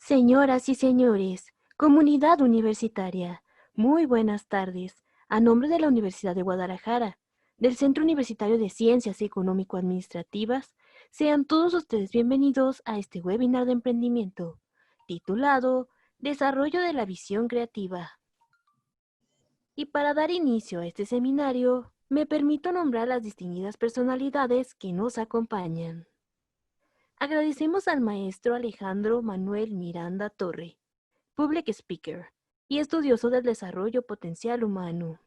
Señoras y señores, comunidad universitaria, muy buenas tardes. A nombre de la Universidad de Guadalajara, del Centro Universitario de Ciencias Económico-Administrativas, sean todos ustedes bienvenidos a este webinar de emprendimiento, titulado Desarrollo de la Visión Creativa. Y para dar inicio a este seminario, me permito nombrar las distinguidas personalidades que nos acompañan. Agradecemos al maestro Alejandro Manuel Miranda Torre, Public Speaker y estudioso del desarrollo potencial humano.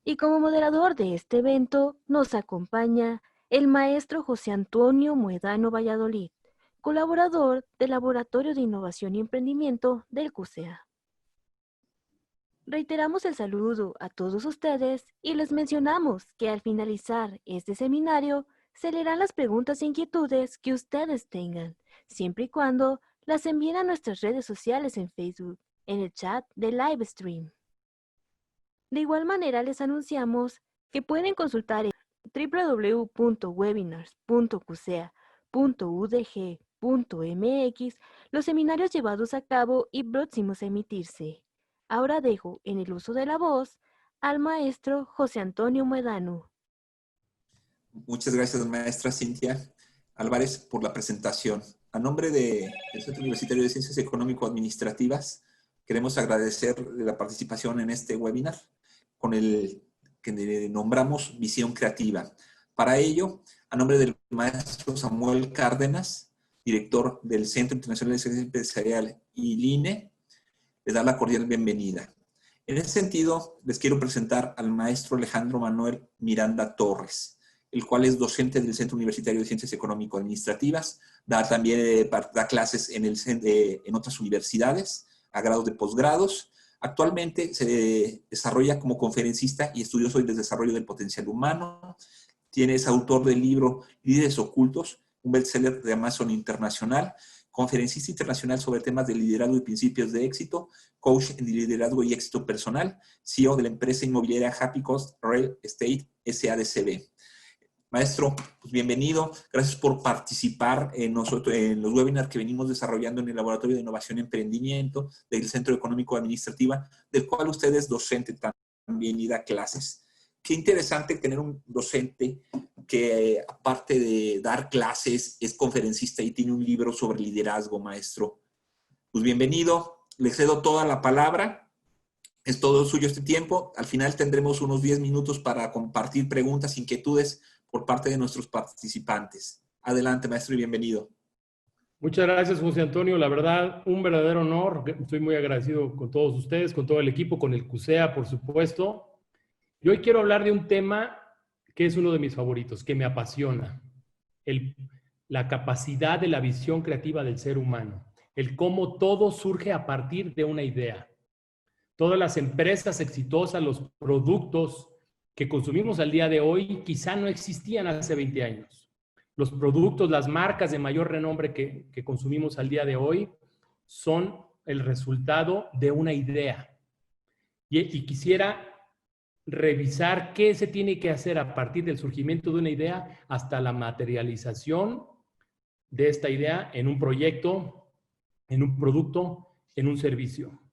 Y como moderador de este evento nos acompaña el maestro José Antonio Muedano Valladolid, colaborador del Laboratorio de Innovación y Emprendimiento del CUSEA. Reiteramos el saludo a todos ustedes y les mencionamos que al finalizar este seminario se leerán las preguntas e inquietudes que ustedes tengan, siempre y cuando las envíen a nuestras redes sociales en Facebook, en el chat de Livestream. De igual manera les anunciamos que pueden consultar en www.webinars.cusea.udg.mx los seminarios llevados a cabo y próximos a emitirse. Ahora dejo en el uso de la voz al maestro José Antonio Muedano. Muchas gracias, maestra Cintia Álvarez, por la presentación. A nombre del Centro Universitario de Ciencias Económico-Administrativas, queremos agradecer la participación en este webinar con el que nombramos Visión Creativa. Para ello, a nombre del maestro Samuel Cárdenas, director del Centro Internacional de Ciencia Empresarial y LINE, les da la cordial bienvenida. En ese sentido, les quiero presentar al maestro Alejandro Manuel Miranda Torres, el cual es docente del Centro Universitario de Ciencias Económico-Administrativas, da clases en otras universidades, a grados de posgrados. Actualmente se desarrolla como conferencista y estudioso del desarrollo del potencial humano. Es autor del libro Líderes Ocultos, un bestseller de Amazon Internacional, conferencista internacional sobre temas de liderazgo y principios de éxito, coach en liderazgo y éxito personal, CEO de la empresa inmobiliaria Happy Coast Real Estate SADCB. Maestro, pues bienvenido. Gracias por participar en los webinars que venimos desarrollando en el Laboratorio de Innovación y Emprendimiento del Centro Económico Administrativa, del cual usted es docente también y da clases. Qué interesante tener un docente que, aparte de dar clases, es conferencista y tiene un libro sobre liderazgo, maestro. Pues bienvenido. Le cedo toda la palabra. Es todo suyo este tiempo. Al final tendremos unos 10 minutos para compartir preguntas, inquietudes por parte de nuestros participantes. Adelante, maestro, y bienvenido. Muchas gracias, José Antonio. La verdad, un verdadero honor. Estoy muy agradecido con todos ustedes, con todo el equipo, con el CUSEA, por supuesto. Y hoy quiero hablar de un tema que es uno de mis favoritos, que me apasiona. La capacidad de la visión creativa del ser humano. El cómo todo surge a partir de una idea. Todas las empresas exitosas, los productos que consumimos al día de hoy, quizá no existían hace 20 años. Los productos, las marcas de mayor renombre que consumimos al día de hoy son el resultado de una idea. Y quisiera revisar qué se tiene que hacer a partir del surgimiento de una idea hasta la materialización de esta idea en un proyecto, en un producto, en un servicio.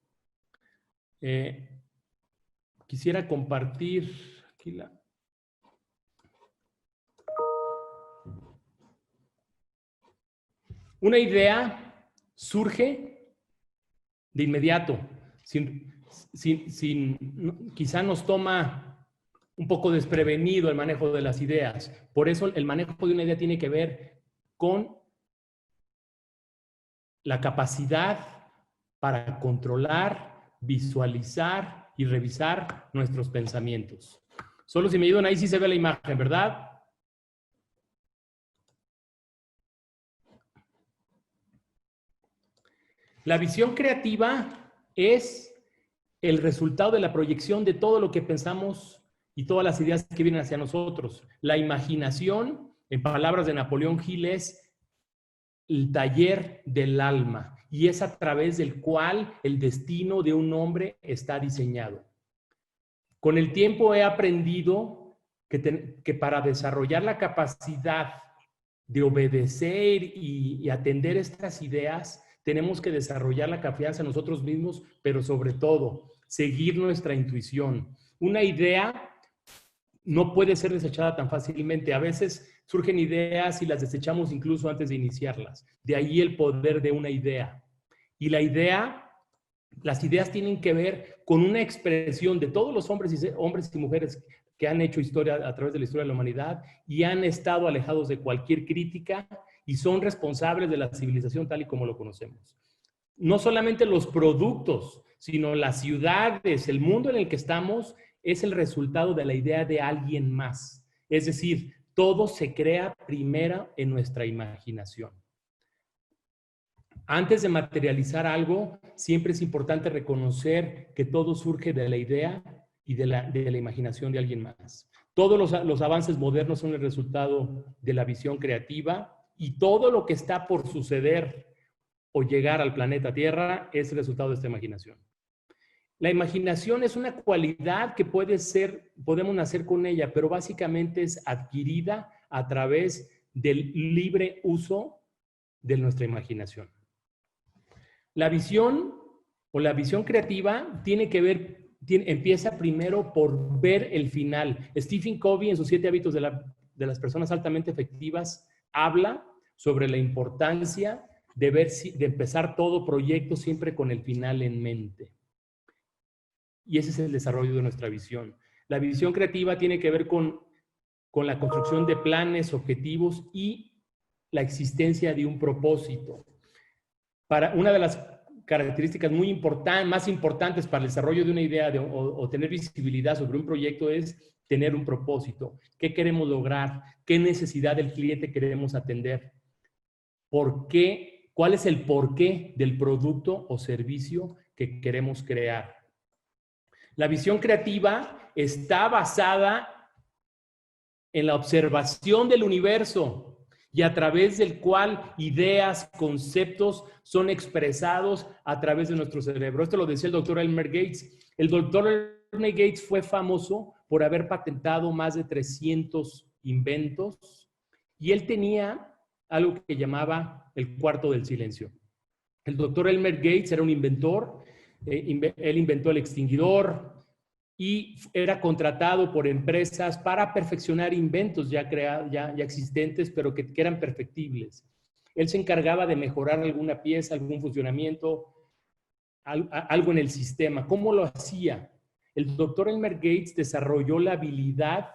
Quisiera compartir aquí una idea surge de inmediato, quizá nos toma un poco desprevenido el manejo de las ideas. Por eso el manejo de una idea tiene que ver con la capacidad para controlar, visualizar y revisar nuestros pensamientos. Solo si me ayudan, ahí sí se ve la imagen, ¿verdad? La visión creativa es el resultado de la proyección de todo lo que pensamos y todas las ideas que vienen hacia nosotros. La imaginación, en palabras de Napoleón Hill, es el taller del alma y es a través del cual el destino de un hombre está diseñado. Con el tiempo he aprendido que para desarrollar la capacidad de obedecer y atender estas ideas, tenemos que desarrollar la confianza en nosotros mismos, pero sobre todo, seguir nuestra intuición. Una idea no puede ser desechada tan fácilmente. A veces surgen ideas y las desechamos incluso antes de iniciarlas. De ahí el poder de una idea. Y las ideas tienen que ver con una expresión de todos los hombres y mujeres que han hecho historia a través de la historia de la humanidad y han estado alejados de cualquier crítica y son responsables de la civilización tal y como lo conocemos. No solamente los productos, sino las ciudades, el mundo en el que estamos es el resultado de la idea de alguien más. Es decir, todo se crea primero en nuestra imaginación. Antes de materializar algo, siempre es importante reconocer que todo surge de la idea y de la imaginación de alguien más. Todos los avances modernos son el resultado de la visión creativa y todo lo que está por suceder o llegar al planeta Tierra es el resultado de esta imaginación. La imaginación es una cualidad que podemos nacer con ella, pero básicamente es adquirida a través del libre uso de nuestra imaginación. La visión o la visión creativa empieza primero por ver el final. Stephen Covey, en sus 7 hábitos de las personas altamente efectivas, habla sobre la importancia de empezar todo proyecto siempre con el final en mente. Y ese es el desarrollo de nuestra visión. La visión creativa tiene que ver con la construcción de planes, objetivos y la existencia de un propósito. Una de las características más importantes para el desarrollo de una idea o tener visibilidad sobre un proyecto es tener un propósito. ¿Qué queremos lograr? ¿Qué necesidad del cliente queremos atender? ¿Por qué? ¿Cuál es el porqué del producto o servicio que queremos crear? La visión creativa está basada en la observación del universo y a través del cual ideas, conceptos son expresados a través de nuestro cerebro. Esto lo decía el doctor Elmer Gates. El doctor Elmer Gates fue famoso por haber patentado más de 300 inventos y él tenía algo que llamaba el cuarto del silencio. El doctor Elmer Gates era un inventor, él inventó el extinguidor y era contratado por empresas para perfeccionar inventos ya existentes, pero que eran perfectibles. Él se encargaba de mejorar alguna pieza, algún funcionamiento, algo en el sistema. ¿Cómo lo hacía? El doctor Elmer Gates desarrolló la habilidad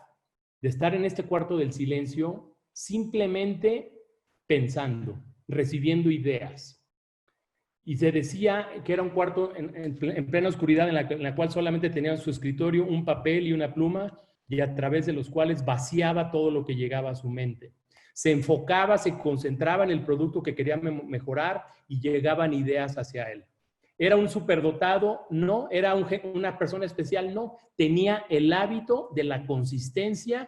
de estar en este cuarto del silencio simplemente pensando, recibiendo ideas. Y se decía que era un cuarto en plena oscuridad en la cual solamente tenía en su escritorio un papel y una pluma y a través de los cuales vaciaba todo lo que llegaba a su mente. Se enfocaba, se concentraba en el producto que quería mejorar y llegaban ideas hacia él. ¿Era un superdotado? No. ¿Era una persona especial? No. Tenía el hábito de la consistencia,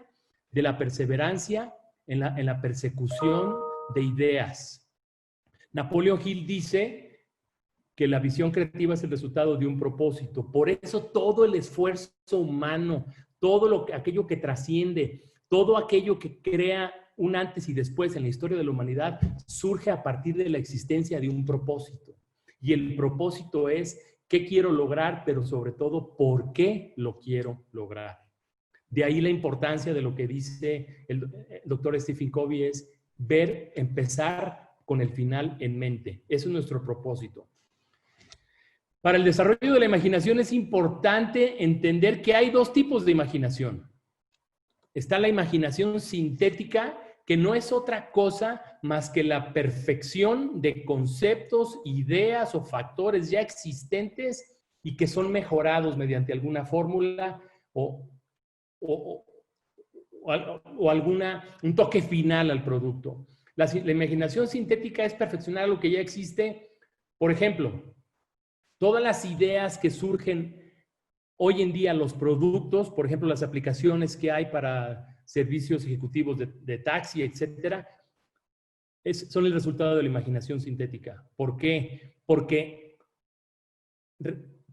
de la perseverancia en la persecución de ideas. Napoleon Hill dice que la visión creativa es el resultado de un propósito. Por eso todo el esfuerzo humano, aquello que trasciende, todo aquello que crea un antes y después en la historia de la humanidad, surge a partir de la existencia de un propósito. Y el propósito es qué quiero lograr, pero sobre todo, por qué lo quiero lograr. De ahí la importancia de lo que dice el doctor Stephen Covey es empezar con el final en mente. Eso es nuestro propósito. Para el desarrollo de la imaginación es importante entender que hay 2 tipos de imaginación. Está la imaginación sintética, que no es otra cosa más que la perfección de conceptos, ideas o factores ya existentes y que son mejorados mediante alguna fórmula o un toque final al producto. La imaginación sintética es perfeccionar lo que ya existe. Por ejemplo, todas las ideas que surgen hoy en día, los productos, por ejemplo, las aplicaciones que hay para servicios ejecutivos de taxi, etcétera, son el resultado de la imaginación sintética. ¿Por qué? Porque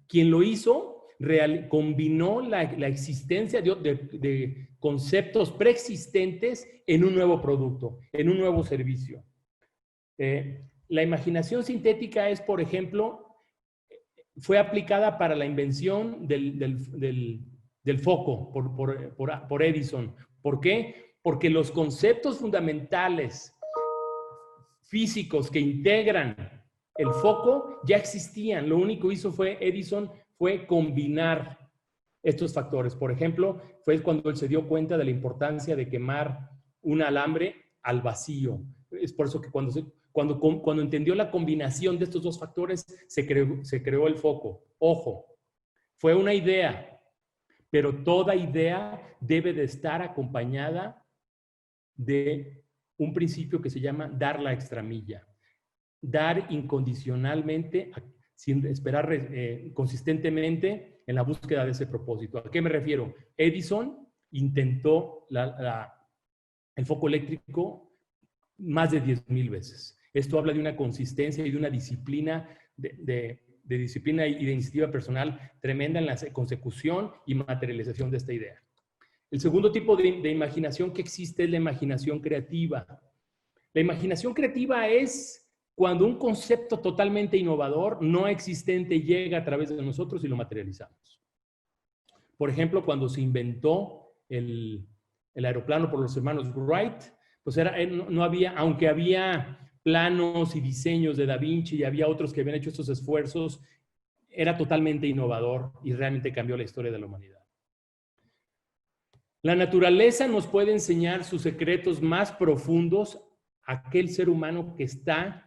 quien lo hizo combinó la existencia de conceptos preexistentes en un nuevo producto, en un nuevo servicio. La imaginación sintética es, por ejemplo, fue aplicada para la invención del foco por Edison. ¿Por qué? Porque los conceptos fundamentales físicos que integran el foco ya existían. Lo único que hizo Edison fue combinar estos factores. Por ejemplo, fue cuando él se dio cuenta de la importancia de quemar un alambre al vacío. Es por eso que cuando entendió la combinación de estos dos factores, se creó el foco. Ojo, fue una idea, pero toda idea debe de estar acompañada de un principio que se llama dar la extramilla. Dar incondicionalmente, sin esperar consistentemente en la búsqueda de ese propósito. ¿A qué me refiero? Edison intentó el foco eléctrico más de 10,000 veces. Esto habla de una consistencia y de una disciplina de disciplina y de iniciativa personal tremenda en la consecución y materialización de esta idea. El segundo tipo de imaginación que existe es la imaginación creativa. La imaginación creativa es cuando un concepto totalmente innovador, no existente, llega a través de nosotros y lo materializamos. Por ejemplo, cuando se inventó el aeroplano por los hermanos Wright, pues no había, aunque había planos y diseños de Da Vinci y había otros que habían hecho estos esfuerzos, era totalmente innovador y realmente cambió la historia de la humanidad. La naturaleza nos puede enseñar sus secretos más profundos a aquel ser humano que está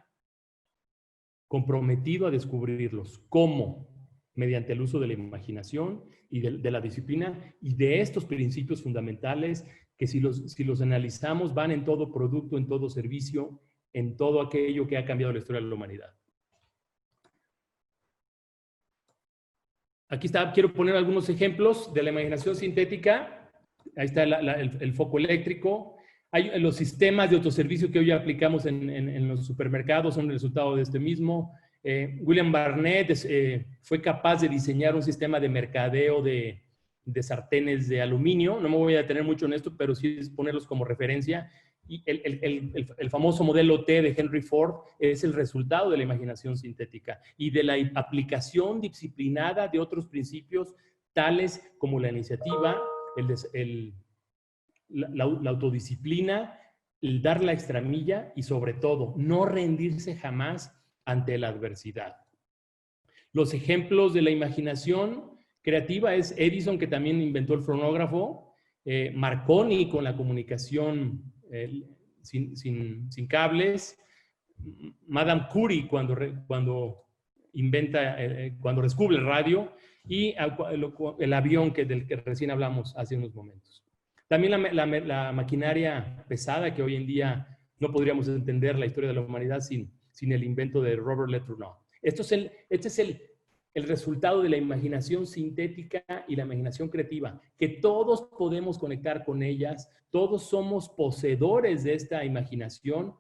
comprometido a descubrirlos. ¿Cómo? Mediante el uso de la imaginación y de la disciplina y de estos principios fundamentales que si los analizamos van en todo producto, en todo servicio, en todo aquello que ha cambiado la historia de la humanidad. Aquí quiero poner algunos ejemplos de la imaginación sintética. Ahí está el foco eléctrico. Los sistemas de autoservicio que hoy aplicamos en los supermercados son el resultado de este mismo. William Barnett fue capaz de diseñar un sistema de mercadeo de sartenes de aluminio. No me voy a detener mucho en esto, pero sí es ponerlos como referencia. Y el famoso modelo T de Henry Ford es el resultado de la imaginación sintética y de la aplicación disciplinada de otros principios tales como la iniciativa, la autodisciplina, el dar la extramilla y sobre todo no rendirse jamás ante la adversidad. Los ejemplos de la imaginación creativa es Edison, que también inventó el fonógrafo, Marconi con la comunicación sin cables, Madame Curie cuando descubre el radio y el avión del que recién hablamos hace unos momentos. También la maquinaria pesada, que hoy en día no podríamos entender la historia de la humanidad sin el invento de Robert Letourneau. Este es el resultado de la imaginación sintética y la imaginación creativa, que todos podemos conectar con ellas, todos somos poseedores de esta imaginación,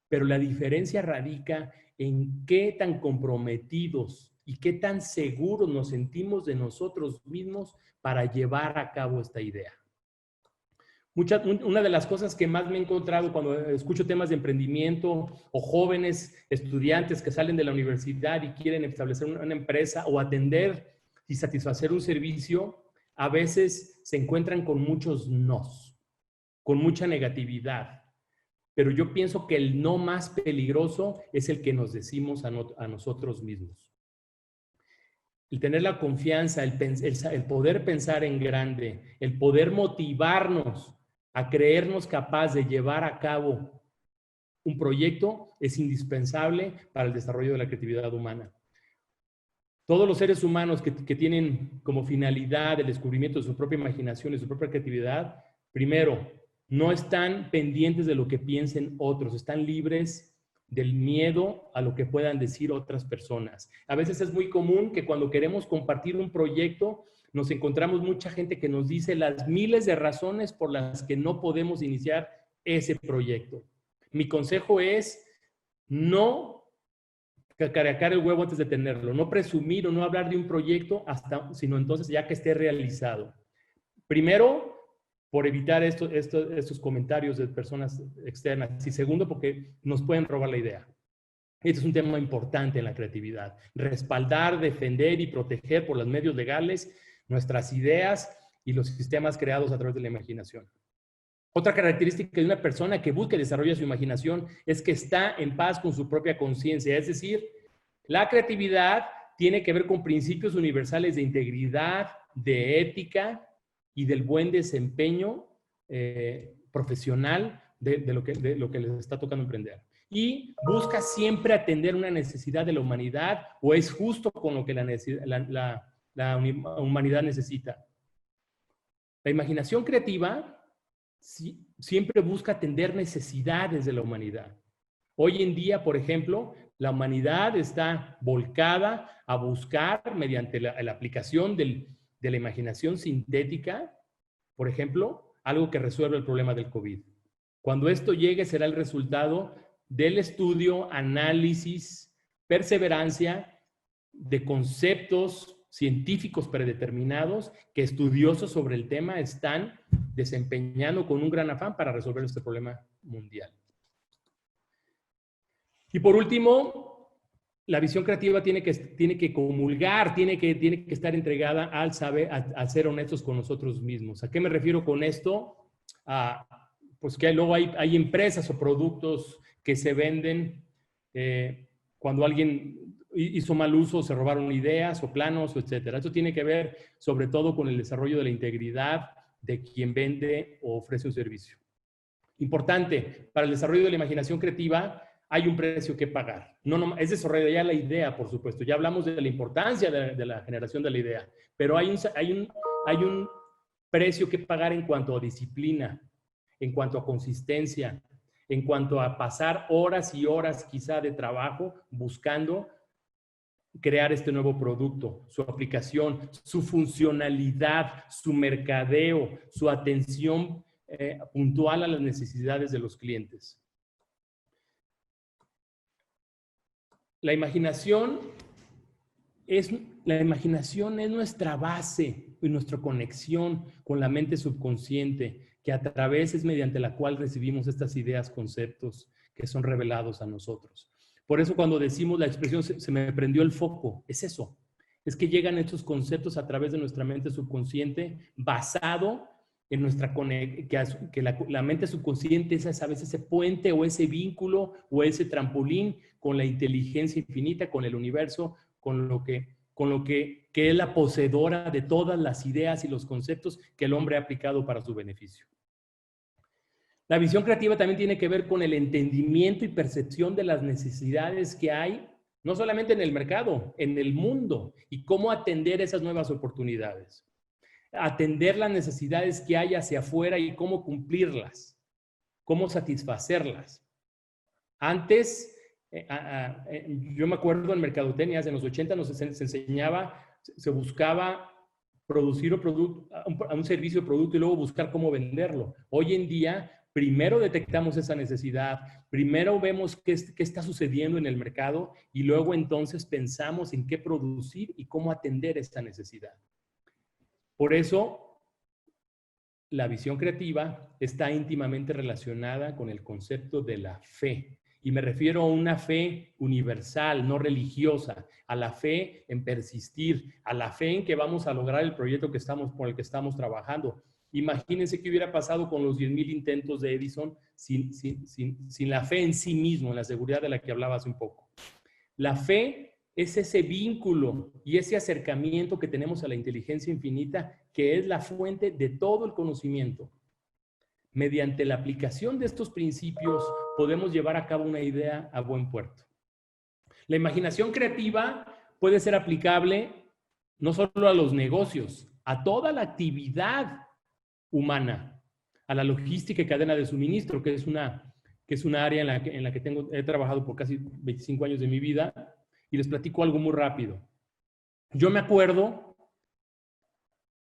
pero la diferencia radica en qué tan comprometidos y qué tan seguros nos sentimos de nosotros mismos para llevar a cabo esta idea. Una de las cosas que más me he encontrado cuando escucho temas de emprendimiento o jóvenes estudiantes que salen de la universidad y quieren establecer una empresa o atender y satisfacer un servicio, a veces se encuentran con muchos nos, con mucha negatividad. Pero yo pienso que el no más peligroso es el que nos decimos a nosotros mismos. El tener la confianza, el poder pensar en grande, el poder motivarnos a creernos capaz de llevar a cabo un proyecto es indispensable para el desarrollo de la creatividad humana. Todos los seres humanos que tienen como finalidad el descubrimiento de su propia imaginación y su propia creatividad, primero, no están pendientes de lo que piensen otros, están libres del miedo a lo que puedan decir otras personas. A veces es muy común que cuando queremos compartir un proyecto, nos encontramos mucha gente que nos dice las miles de razones por las que no podemos iniciar ese proyecto. Mi consejo es no cacarear el huevo antes de tenerlo, no presumir o no hablar de un proyecto sino entonces ya que esté realizado. Primero, por evitar estos comentarios de personas externas, y segundo, porque nos pueden robar la idea. Este es un tema importante en la creatividad. Respaldar, defender y proteger por los medios legales nuestras ideas y los sistemas creados a través de la imaginación. Otra característica de una persona que busca y desarrolla su imaginación es que está en paz con su propia conciencia. Es decir, la creatividad tiene que ver con principios universales de integridad, de ética y del buen desempeño profesional de lo que les está tocando emprender. Y busca siempre atender una necesidad de la humanidad o es justo con lo que la humanidad necesita. La imaginación creativa siempre busca atender necesidades de la humanidad. Hoy en día, por ejemplo, la humanidad está volcada a buscar, mediante la aplicación de la imaginación sintética, por ejemplo, algo que resuelva el problema del COVID. Cuando esto llegue, será el resultado del estudio, análisis, perseverancia de conceptos científicos predeterminados que estudiosos sobre el tema están desempeñando con un gran afán para resolver este problema mundial. Y por último, la visión creativa tiene que comulgar, tiene que estar entregada al saber, a ser honestos con nosotros mismos. ¿A qué me refiero con esto? Pues que luego hay empresas o productos que se venden cuando alguien hizo mal uso, se robaron ideas o planos, etcétera. Esto tiene que ver sobre todo con el desarrollo de la integridad de quien vende o ofrece un servicio. Importante, para el desarrollo de la imaginación creativa hay un precio que pagar. Es desarrollar ya la idea, por supuesto. Ya hablamos de la importancia de la generación de la idea, pero hay un precio que pagar en cuanto a disciplina, en cuanto a consistencia, en cuanto a pasar horas y horas quizá de trabajo buscando crear este nuevo producto, su aplicación, su funcionalidad, su mercadeo, su atención puntual a las necesidades de los clientes. La imaginación es nuestra base y nuestra conexión con la mente subconsciente, que a través es mediante la cual recibimos estas ideas, conceptos que son revelados a nosotros. Por eso cuando decimos la expresión se me prendió el foco, es eso. Es que llegan estos conceptos a través de nuestra mente subconsciente basado en nuestra que la mente subconsciente es a veces ese puente o ese vínculo o ese trampolín con la inteligencia infinita, con el universo, con lo que es la poseedora de todas las ideas y los conceptos que el hombre ha aplicado para su beneficio. La visión creativa también tiene que ver con el entendimiento y percepción de las necesidades que hay, no solamente en el mercado, en el mundo, y cómo atender esas nuevas oportunidades. Atender las necesidades que hay hacia afuera y cómo cumplirlas, cómo satisfacerlas. Antes, yo me acuerdo en mercadotecnia, en los 80 se enseñaba, se buscaba producir un servicio o producto y luego buscar cómo venderlo. Hoy en día, primero detectamos esa necesidad, primero vemos qué está sucediendo en el mercado y luego entonces pensamos en qué producir y cómo atender esa necesidad. Por eso, la visión creativa está íntimamente relacionada con el concepto de la fe. Y me refiero a una fe universal, no religiosa, a la fe en persistir, a la fe en que vamos a lograr el proyecto con el que estamos trabajando. Imagínense qué hubiera pasado con los 10,000 intentos de Edison sin la fe en sí mismo, en la seguridad de la que hablaba hace un poco. La fe es ese vínculo y ese acercamiento que tenemos a la inteligencia infinita, que es la fuente de todo el conocimiento. Mediante la aplicación de estos principios podemos llevar a cabo una idea a buen puerto. La imaginación creativa puede ser aplicable no solo a los negocios, a toda la actividad humana, a la logística y cadena de suministro, que es una área en la que he trabajado por casi 25 años de mi vida, y les platico algo muy rápido. Yo me acuerdo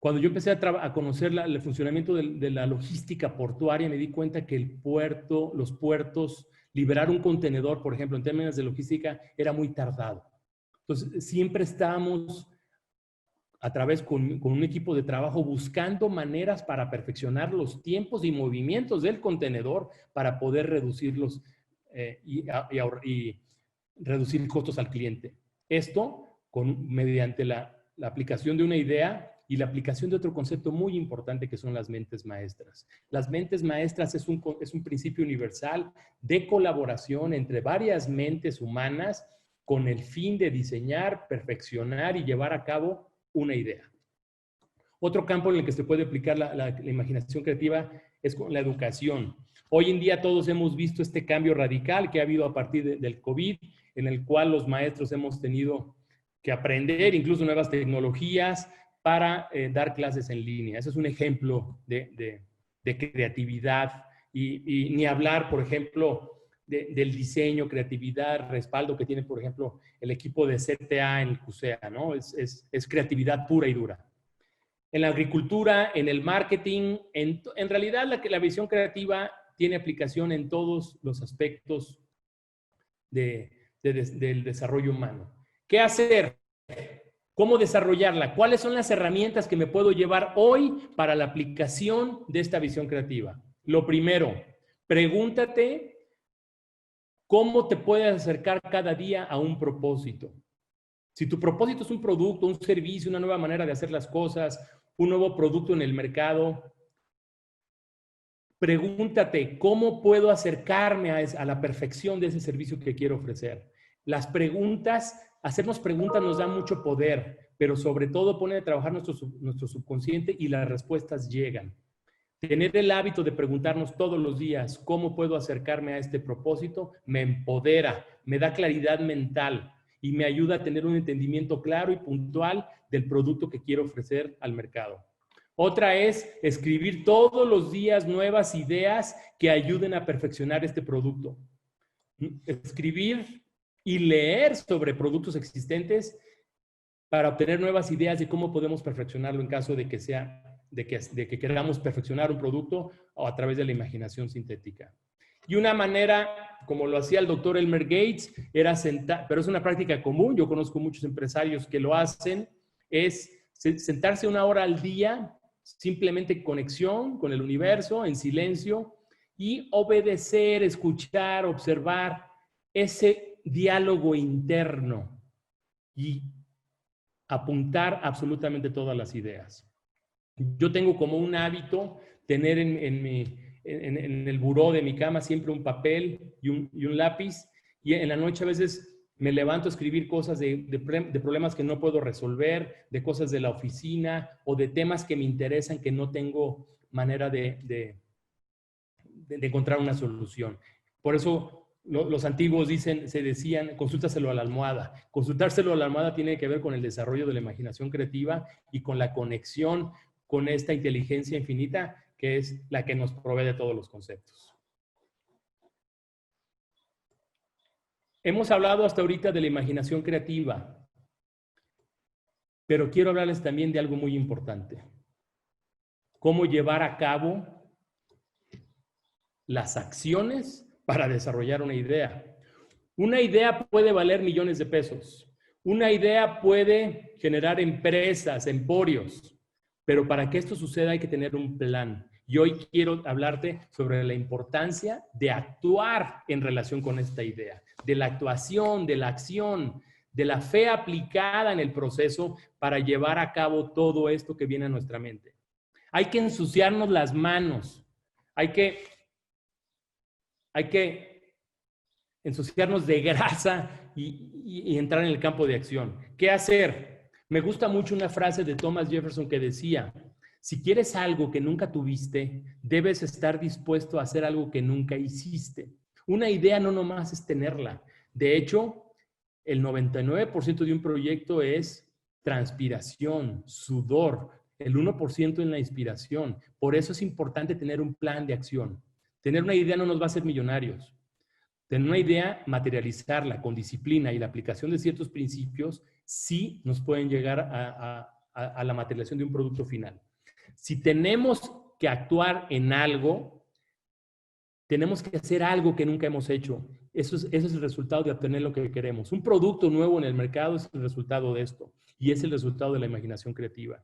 cuando yo empecé a conocer el funcionamiento de la logística portuaria, me di cuenta que los puertos, Liberar un contenedor, por ejemplo, en términos de logística, era muy tardado. Entonces, siempre estábamos a través con un equipo de trabajo buscando maneras para perfeccionar los tiempos y movimientos del contenedor para poder reducirlos y reducir costos al cliente. Esto mediante la aplicación de una idea y la aplicación de otro concepto muy importante que son las mentes maestras. Las mentes maestras es un principio universal de colaboración entre varias mentes humanas con el fin de diseñar, perfeccionar y llevar a cabo una idea. Otro campo en el que se puede aplicar la imaginación creativa es con la educación. Hoy en día todos hemos visto este cambio radical que ha habido a partir del COVID, en el cual los maestros hemos tenido que aprender incluso nuevas tecnologías para dar clases en línea. Ese es un ejemplo de creatividad y ni hablar, por ejemplo, del diseño, creatividad, respaldo que tiene, por ejemplo, el equipo de CTA en el CUSEA, ¿no? Es creatividad pura y dura. En la agricultura, en el marketing, en realidad la visión creativa tiene aplicación en todos los aspectos del desarrollo humano. ¿Qué hacer? ¿Cómo desarrollarla? ¿Cuáles son las herramientas que me puedo llevar hoy para la aplicación de esta visión creativa? Lo primero, pregúntate cómo te puedes acercar cada día a un propósito. Si tu propósito es un producto, un servicio, una nueva manera de hacer las cosas, un nuevo producto en el mercado, pregúntate cómo puedo acercarme a la perfección de ese servicio que quiero ofrecer. Las preguntas, hacernos preguntas nos da mucho poder, pero sobre todo pone a trabajar nuestro subconsciente y las respuestas llegan. Tener el hábito de preguntarnos todos los días cómo puedo acercarme a este propósito me empodera, me da claridad mental y me ayuda a tener un entendimiento claro y puntual del producto que quiero ofrecer al mercado. Otra es escribir todos los días nuevas ideas que ayuden a perfeccionar este producto. Escribir y leer sobre productos existentes para obtener nuevas ideas de cómo podemos perfeccionarlo en caso de que queramos perfeccionar un producto o a través de la imaginación sintética. Y una manera, como lo hacía el doctor Elmer Gates, era pero es una práctica común, yo conozco muchos empresarios que lo hacen, es sentarse 1 hora al día, simplemente en conexión con el universo, en silencio, y obedecer, escuchar, observar ese diálogo interno y apuntar absolutamente todas las ideas. Yo tengo como un hábito tener en el buró de mi cama siempre un papel y un lápiz, y en la noche a veces me levanto a escribir cosas de problemas que no puedo resolver, de cosas de la oficina o de temas que me interesan que no tengo manera de encontrar una solución. Por eso los antiguos se decían, consúltaselo a la almohada. Consultárselo a la almohada tiene que ver con el desarrollo de la imaginación creativa y con la conexión con esta inteligencia infinita que es la que nos provee de todos los conceptos. Hemos hablado hasta ahorita de la imaginación creativa, pero quiero hablarles también de algo muy importante. Cómo llevar a cabo las acciones para desarrollar una idea. Una idea puede valer millones de pesos. Una idea puede generar empresas, emporios. Pero para que esto suceda hay que tener un plan. Y hoy quiero hablarte sobre la importancia de actuar en relación con esta idea, de la actuación, de la acción, de la fe aplicada en el proceso para llevar a cabo todo esto que viene a nuestra mente. Hay que ensuciarnos las manos, hay que ensuciarnos de grasa y entrar en el campo de acción. ¿Qué hacer? Me gusta mucho una frase de Thomas Jefferson que decía, si quieres algo que nunca tuviste, debes estar dispuesto a hacer algo que nunca hiciste. Una idea no nomás es tenerla. De hecho, el 99% de un proyecto es transpiración, sudor, el 1% en la inspiración. Por eso es importante tener un plan de acción. Tener una idea no nos va a hacer millonarios. Tener una idea, materializarla con disciplina y la aplicación de ciertos principios, sí nos pueden llegar a la materialización de un producto final. Si tenemos que actuar en algo, Tenemos que hacer algo que nunca hemos hecho. Eso es el resultado de obtener lo que queremos. Un producto nuevo en el mercado es el resultado de esto. Y es el resultado de la imaginación creativa.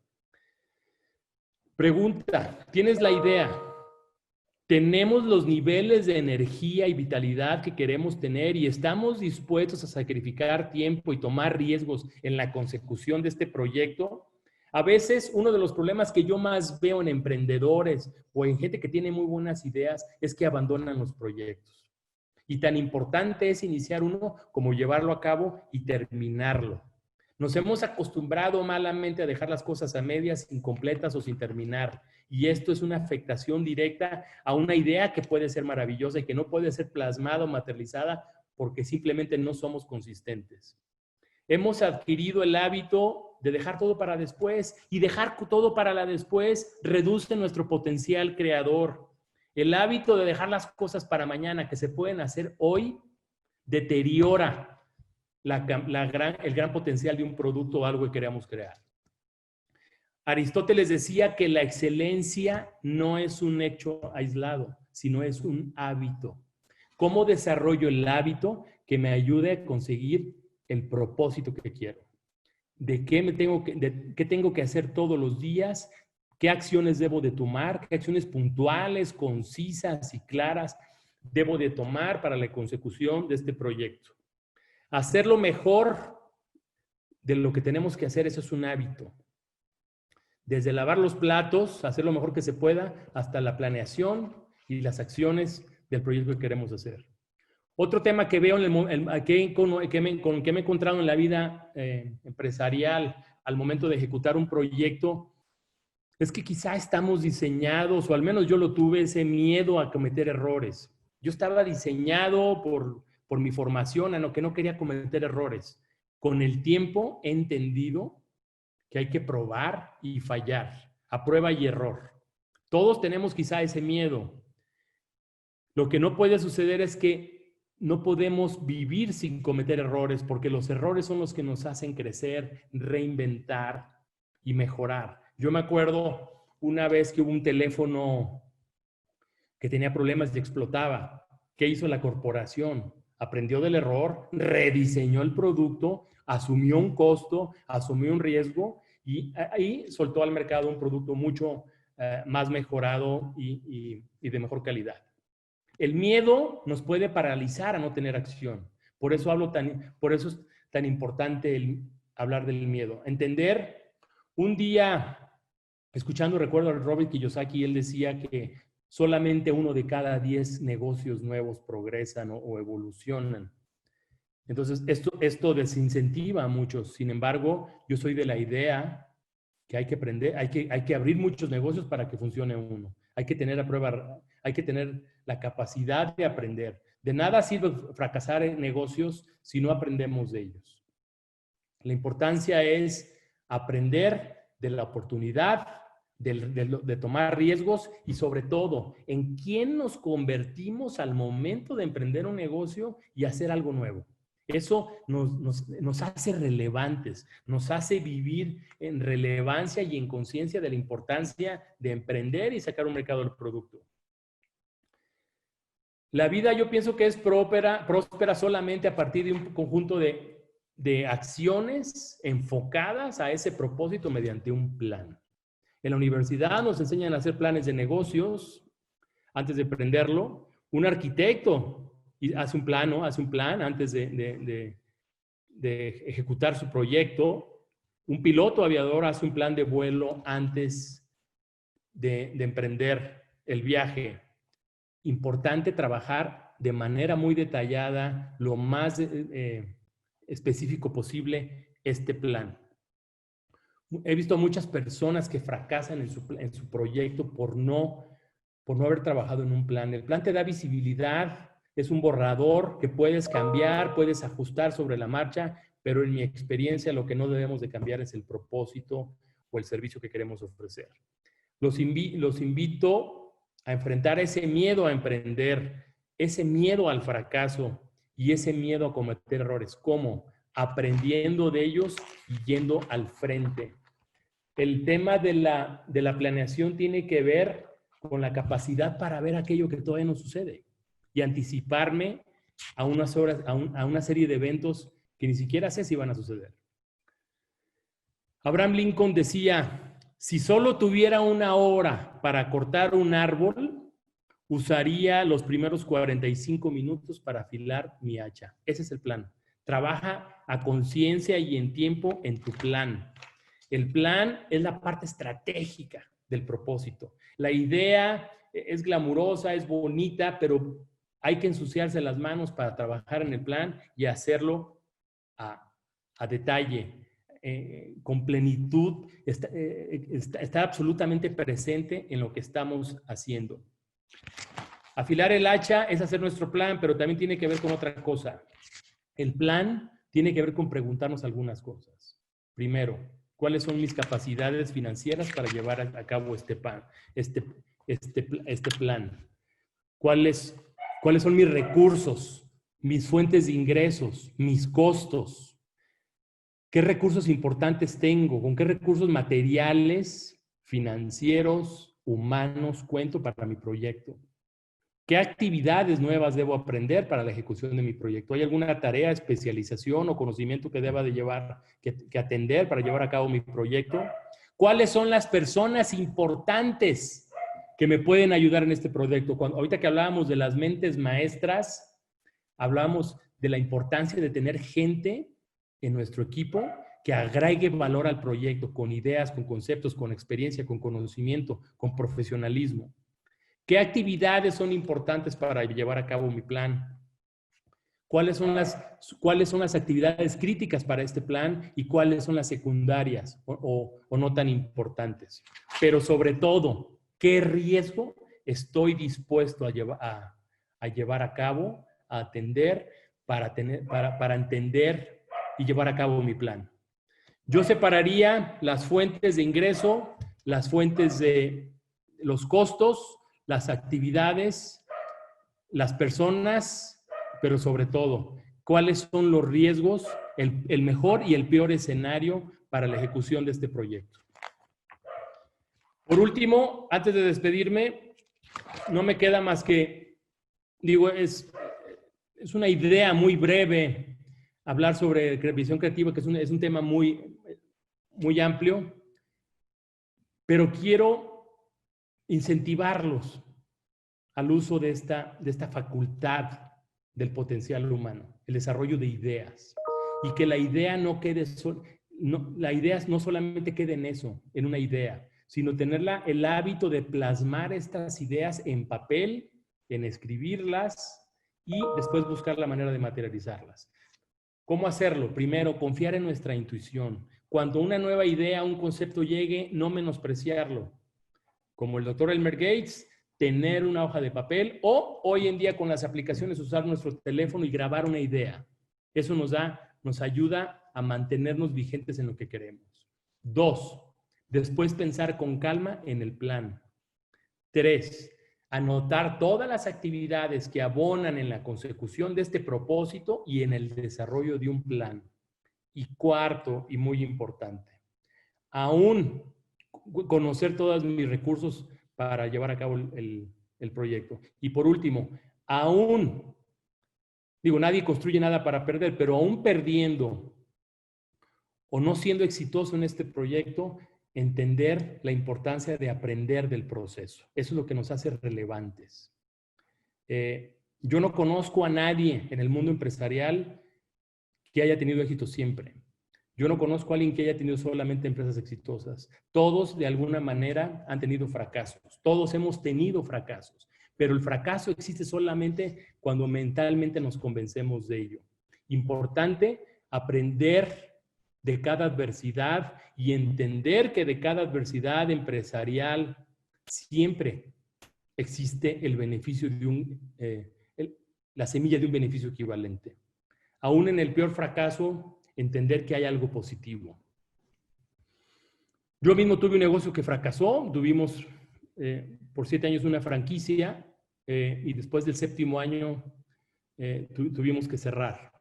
Pregunta, ¿tienes la idea? ¿Tenemos los niveles de energía y vitalidad que queremos tener y estamos dispuestos a sacrificar tiempo y tomar riesgos en la consecución de este proyecto? A veces uno de los problemas que yo más veo en emprendedores o en gente que tiene muy buenas ideas es que abandonan los proyectos. Y tan importante es iniciar uno como llevarlo a cabo y terminarlo. Nos hemos acostumbrado malamente a dejar las cosas a medias, incompletas o sin terminar. Y esto es una afectación directa a una idea que puede ser maravillosa y que no puede ser plasmada o materializada porque simplemente no somos consistentes. Hemos adquirido el hábito de dejar todo para después y dejar todo para la después reduce nuestro potencial creador. El hábito de dejar las cosas para mañana que se pueden hacer hoy deteriora el gran potencial de un producto o algo que queramos crear. Aristóteles decía que la excelencia no es un hecho aislado, sino es un hábito. ¿Cómo desarrollo el hábito que me ayude a conseguir el propósito que quiero? ¿De qué tengo que hacer todos los días? ¿Qué acciones debo de tomar? ¿Qué acciones puntuales, concisas y claras debo de tomar para la consecución de este proyecto? Hacerlo mejor de lo que tenemos que hacer, eso es un hábito. Desde lavar los platos, hacer lo mejor que se pueda, hasta la planeación y las acciones del proyecto que queremos hacer. Otro tema que veo, que me he encontrado en la vida empresarial al momento de ejecutar un proyecto, es que quizá estamos diseñados, o al menos yo lo tuve, ese miedo a cometer errores. Yo estaba diseñado por mi formación a lo que no quería cometer errores. Con el tiempo he entendido que hay que probar y fallar, a prueba y error. Todos tenemos quizá ese miedo. Lo que no puede suceder es que no podemos vivir sin cometer errores, porque los errores son los que nos hacen crecer, reinventar y mejorar. Yo me acuerdo una vez que hubo un teléfono que tenía problemas y explotaba. ¿Qué hizo la corporación? Aprendió del error, rediseñó el producto, asumió un costo, asumió un riesgo y ahí soltó al mercado un producto mucho más mejorado y de mejor calidad. El miedo nos puede paralizar a no tener acción. Por eso es tan importante hablar del miedo. Entender, un día, escuchando, recuerdo a Robert Kiyosaki, él decía que solamente 1 de cada 10 negocios nuevos progresan o evolucionan. Entonces, esto desincentiva a muchos. Sin embargo, yo soy de la idea que hay que aprender, hay que abrir muchos negocios para que funcione uno. Hay que tener hay que tener la capacidad de aprender. De nada sirve fracasar en negocios si no aprendemos de ellos. La importancia es aprender de la oportunidad, de tomar riesgos y sobre todo en quién nos convertimos al momento de emprender un negocio y hacer algo nuevo. Eso nos hace relevantes, nos hace vivir en relevancia y en conciencia de la importancia de emprender y sacar un mercado del producto. La vida yo pienso que es próspera solamente a partir de un conjunto de acciones enfocadas a ese propósito mediante un plan. En la universidad nos enseñan a hacer planes de negocios antes de emprenderlo. Un arquitecto hace un plan antes de ejecutar su proyecto. Un piloto aviador hace un plan de vuelo antes de emprender el viaje. Importante trabajar de manera muy detallada, lo más específico posible, este plan. He visto muchas personas que fracasan en su proyecto por no haber trabajado en un plan. El plan te da visibilidad, es un borrador que puedes cambiar, puedes ajustar sobre la marcha, pero en mi experiencia lo que no debemos de cambiar es el propósito o el servicio que queremos ofrecer. Los invito a enfrentar ese miedo a emprender, ese miedo al fracaso y ese miedo a cometer errores. ¿Cómo? Aprendiendo de ellos y yendo al frente. El tema de la planeación tiene que ver con la capacidad para ver aquello que todavía no sucede. y anticiparme a unas horas, a una serie de eventos que ni siquiera sé si van a suceder. Abraham Lincoln decía, si solo tuviera una hora para cortar un árbol, usaría los primeros 45 minutos para afilar mi hacha. Ese es el plan. Trabaja a conciencia y en tiempo en tu plan. El plan es la parte estratégica del propósito. La idea es glamurosa, es bonita, pero hay que ensuciarse las manos para trabajar en el plan y hacerlo a detalle, con plenitud, está absolutamente presente en lo que estamos haciendo. Afilar el hacha es hacer nuestro plan, pero también tiene que ver con otra cosa. El plan tiene que ver con preguntarnos algunas cosas. Primero, ¿cuáles son mis capacidades financieras para llevar a cabo este plan? ¿Cuáles son mis recursos, mis fuentes de ingresos, mis costos? ¿Qué recursos importantes tengo? ¿Con qué recursos materiales, financieros, humanos cuento para mi proyecto? ¿Qué actividades nuevas debo aprender para la ejecución de mi proyecto? ¿Hay alguna tarea, especialización o conocimiento que deba de llevar, que atender para llevar a cabo mi proyecto? ¿Cuáles son las personas importantes que me pueden ayudar en este proyecto? Ahorita que hablábamos de las mentes maestras, hablábamos de la importancia de tener gente en nuestro equipo que agregue valor al proyecto con ideas, con conceptos, con experiencia, con conocimiento, con profesionalismo. ¿Qué actividades son importantes para llevar a cabo mi plan? ¿Cuáles son las actividades críticas para este plan y cuáles son las secundarias o no tan importantes? Pero sobre todo, ¿qué riesgo estoy dispuesto a llevar a cabo, a atender, para entender y llevar a cabo mi plan? Yo separaría las fuentes de ingreso, las fuentes de los costos, las actividades, las personas, pero sobre todo, cuáles son los riesgos, el mejor y el peor escenario para la ejecución de este proyecto. Por último, antes de despedirme, no me queda más que, es una idea muy breve hablar sobre visión creativa, que es un tema muy, muy amplio, pero quiero incentivarlos al uso de esta facultad del potencial humano, el desarrollo de ideas, y que la idea no quede la idea no solamente quede en eso, en una idea, sino tener el hábito de plasmar estas ideas en papel, en escribirlas y después buscar la manera de materializarlas. ¿Cómo hacerlo? Primero, confiar en nuestra intuición. Cuando una nueva idea, un concepto llegue, no menospreciarlo. Como el doctor Elmer Gates, tener una hoja de papel o hoy en día con las aplicaciones usar nuestro teléfono y grabar una idea. Eso nos ayuda a mantenernos vigentes en lo que queremos. 2, después pensar con calma en el plan. 3, anotar todas las actividades que abonan en la consecución de este propósito y en el desarrollo de un plan. Y 4, y muy importante, aún conocer todos mis recursos para llevar a cabo el proyecto. Y por último, nadie construye nada para perder, pero aún perdiendo o no siendo exitoso en este proyecto, entender la importancia de aprender del proceso. Eso es lo que nos hace relevantes. Yo no conozco a nadie en el mundo empresarial que haya tenido éxito siempre. Yo no conozco a alguien que haya tenido solamente empresas exitosas. Todos, de alguna manera, han tenido fracasos. Todos hemos tenido fracasos. Pero el fracaso existe solamente cuando mentalmente nos convencemos de ello. Importante aprender de cada adversidad y entender que de cada adversidad empresarial siempre existe el beneficio de la semilla de un beneficio equivalente. Aún en el peor fracaso, entender que hay algo positivo. Yo mismo tuve un negocio que fracasó, tuvimos por 7 años una franquicia y después del 7º año tuvimos que cerrar.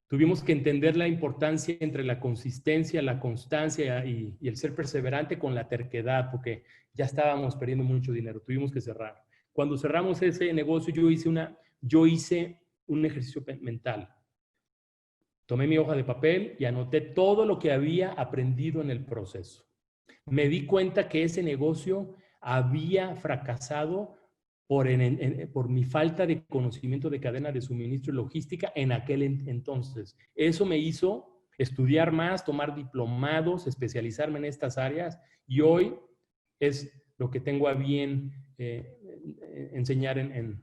Tuvimos que entender la importancia entre la consistencia, la constancia y el ser perseverante con la terquedad, porque ya estábamos perdiendo mucho dinero, tuvimos que cerrar. Cuando cerramos ese negocio, yo hice yo hice un ejercicio mental. Tomé mi hoja de papel y anoté todo lo que había aprendido en el proceso. Me di cuenta que ese negocio había fracasado por mi falta de conocimiento de cadena de suministro y logística en aquel entonces. Eso me hizo estudiar más, tomar diplomados, especializarme en estas áreas, y hoy es lo que tengo a bien enseñar en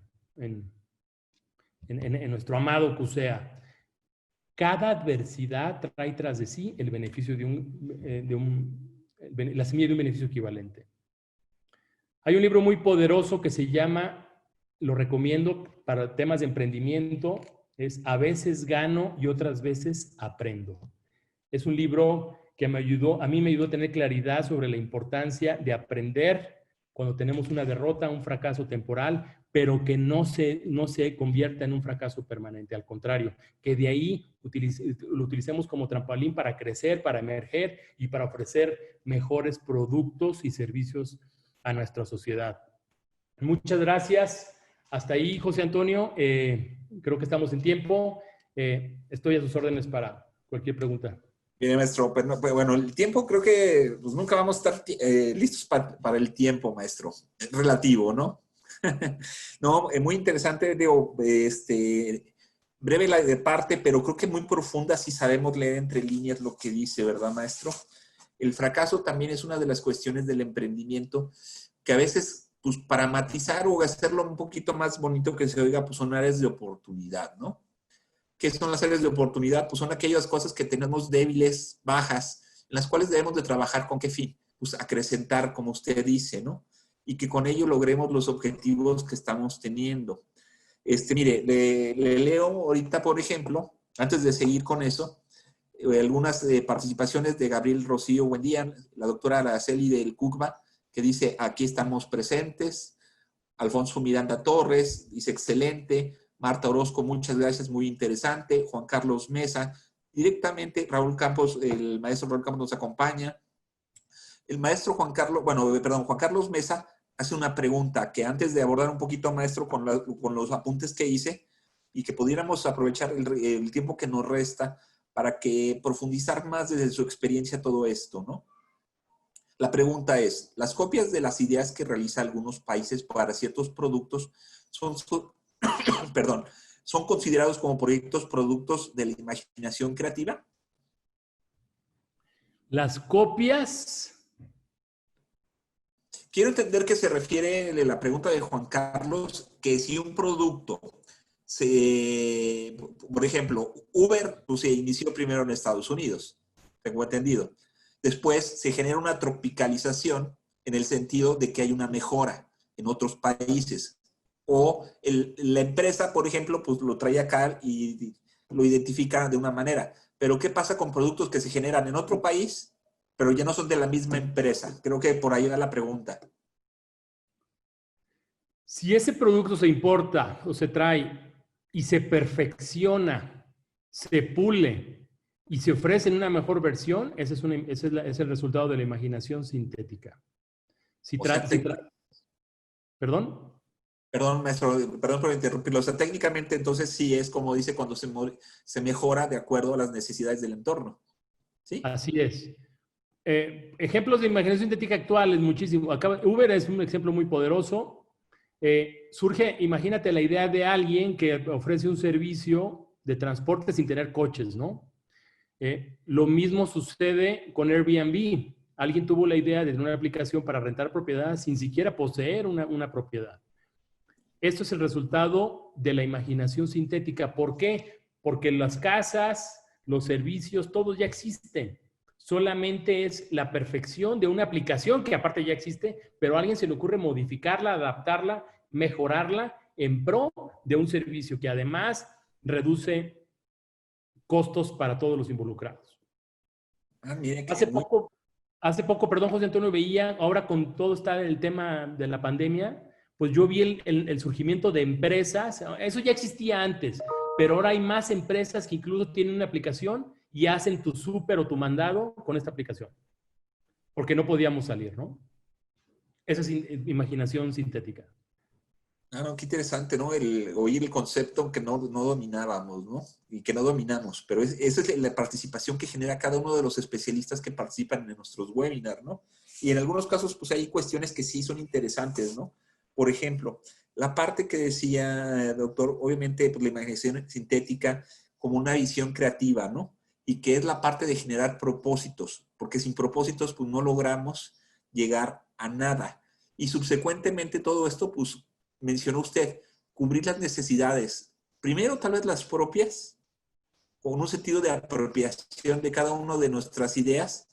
nuestro amado CUSEA. Cada adversidad trae tras de sí el beneficio la semilla de un beneficio equivalente. Hay un libro muy poderoso que se llama, lo recomiendo para temas de emprendimiento, es A veces gano y otras veces aprendo. Es un libro que a mí me ayudó a tener claridad sobre la importancia de aprender cuando tenemos una derrota, un fracaso temporal, pero que no se convierta en un fracaso permanente. Al contrario, que de ahí lo utilicemos como trampolín para crecer, para emerger y para ofrecer mejores productos y servicios a nuestra sociedad. Muchas gracias. Hasta ahí, José Antonio. Creo que estamos en tiempo. Estoy a sus órdenes para cualquier pregunta. Bien, maestro. Pues, bueno, el tiempo creo que pues, nunca vamos a estar listos para el tiempo, maestro. Es relativo, ¿no? No, muy interesante, digo, breve la de parte, pero creo que muy profunda si sabemos leer entre líneas lo que dice, ¿verdad, maestro? El fracaso también es una de las cuestiones del emprendimiento que a veces, pues, para matizar o hacerlo un poquito más bonito que se oiga, pues son áreas de oportunidad, ¿no? ¿Qué son las áreas de oportunidad? Pues son aquellas cosas que tenemos débiles, bajas, en las cuales debemos de trabajar. ¿Con qué fin? Pues acrecentar, como usted dice, ¿no? Y que con ello logremos los objetivos que estamos teniendo. Mire, le leo ahorita, por ejemplo, antes de seguir con eso, algunas participaciones de Gabriel Rocío, buen día, la doctora Araceli del CUCBA, que dice, aquí estamos presentes. Alfonso Miranda Torres dice, excelente. Marta Orozco, muchas gracias, muy interesante. Juan Carlos Mesa, directamente, Raúl Campos, el maestro Raúl Campos nos acompaña. El maestro Juan Carlos Mesa hace una pregunta que antes de abordar un poquito, maestro, con los apuntes que hice y que pudiéramos aprovechar el tiempo que nos resta para que profundizar más desde su experiencia todo esto, ¿no? La pregunta es, ¿las copias de las ideas que realiza algunos países para ciertos productos son considerados como productos de la imaginación creativa? Las copias... Quiero entender que se refiere a la pregunta de Juan Carlos, que si un producto, por ejemplo, Uber pues, se inició primero en Estados Unidos, tengo entendido. Después se genera una tropicalización en el sentido de que hay una mejora en otros países. O la empresa, por ejemplo, pues lo trae acá y lo identifica de una manera. Pero ¿qué pasa con productos que se generan en otro país, pero ya no son de la misma empresa? Creo que por ahí va la pregunta. Si ese producto se importa o se trae y se perfecciona, se pule y se ofrece en una mejor versión, ese es el resultado de la imaginación sintética. ¿Perdón? Perdón, maestro, perdón por interrumpirlo. O sea, técnicamente entonces sí es como dice cuando se mejora de acuerdo a las necesidades del entorno. ¿Sí? Así es. Ejemplos de imaginación sintética actuales, muchísimo. Uber es un ejemplo muy poderoso. Surge, imagínate la idea de alguien que ofrece un servicio de transporte sin tener coches, ¿no? Lo mismo sucede con Airbnb. Alguien tuvo la idea de tener una aplicación para rentar propiedades sin siquiera poseer una propiedad. Esto es el resultado de la imaginación sintética. ¿Por qué? Porque las casas, los servicios, todos ya existen. Solamente es la perfección de una aplicación que aparte ya existe, pero a alguien se le ocurre modificarla, adaptarla, mejorarla en pro de un servicio que además reduce costos para todos los involucrados. Miren Hace poco, perdón, José Antonio, veía, ahora con todo está el tema de la pandemia, pues yo vi el surgimiento de empresas. Eso ya existía antes, pero ahora hay más empresas que incluso tienen una aplicación y hacen tu súper o tu mandado con esta aplicación. Porque no podíamos salir, ¿no? Esa es imaginación sintética. Ah, no, qué interesante, ¿no? El oír el concepto que no dominábamos, ¿no? Y que no dominamos, pero esa es la participación que genera cada uno de los especialistas que participan en nuestros webinars, ¿no? Y en algunos casos, pues hay cuestiones que sí son interesantes, ¿no? Por ejemplo, la parte que decía, doctor, obviamente, pues la imaginación sintética como una visión creativa, ¿no? Y que es la parte de generar propósitos, porque sin propósitos, pues no logramos llegar a nada. Y subsecuentemente todo esto, pues, mencionó usted, cubrir las necesidades. Primero, tal vez las propias, con un sentido de apropiación de cada una de nuestras ideas.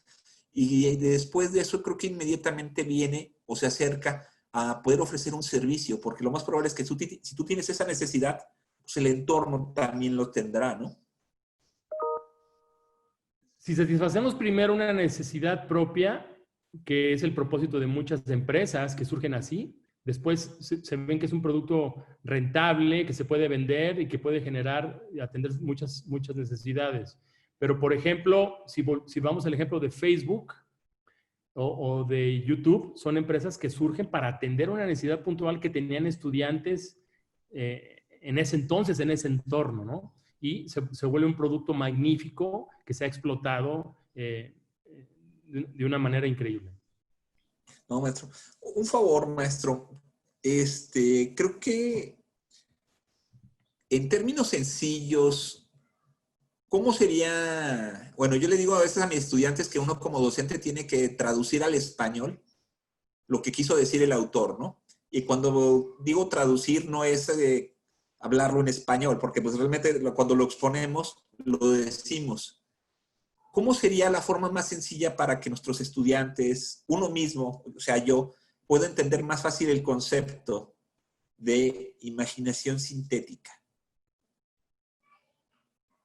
Y después de eso, creo que inmediatamente viene o se acerca a poder ofrecer un servicio, porque lo más probable es que si tú tienes esa necesidad, pues el entorno también lo tendrá, ¿no? Si satisfacemos primero una necesidad propia, que es el propósito de muchas empresas que surgen así, después se ven que es un producto rentable, que se puede vender y que puede generar y atender muchas necesidades. Pero, por ejemplo, si vamos al ejemplo de Facebook o de YouTube, son empresas que surgen para atender una necesidad puntual que tenían estudiantes en ese entonces, en ese entorno, ¿no? Y se vuelve un producto magnífico que se ha explotado de una manera increíble. No, maestro. Un favor, maestro. Creo que en términos sencillos, ¿cómo sería? Bueno, yo le digo a veces a mis estudiantes que uno como docente tiene que traducir al español lo que quiso decir el autor, ¿no? Y cuando digo traducir no es hablarlo en español, porque pues realmente cuando lo exponemos, lo decimos. ¿Cómo sería la forma más sencilla para que nuestros estudiantes, uno mismo, o sea, yo, pueda entender más fácil el concepto de imaginación sintética?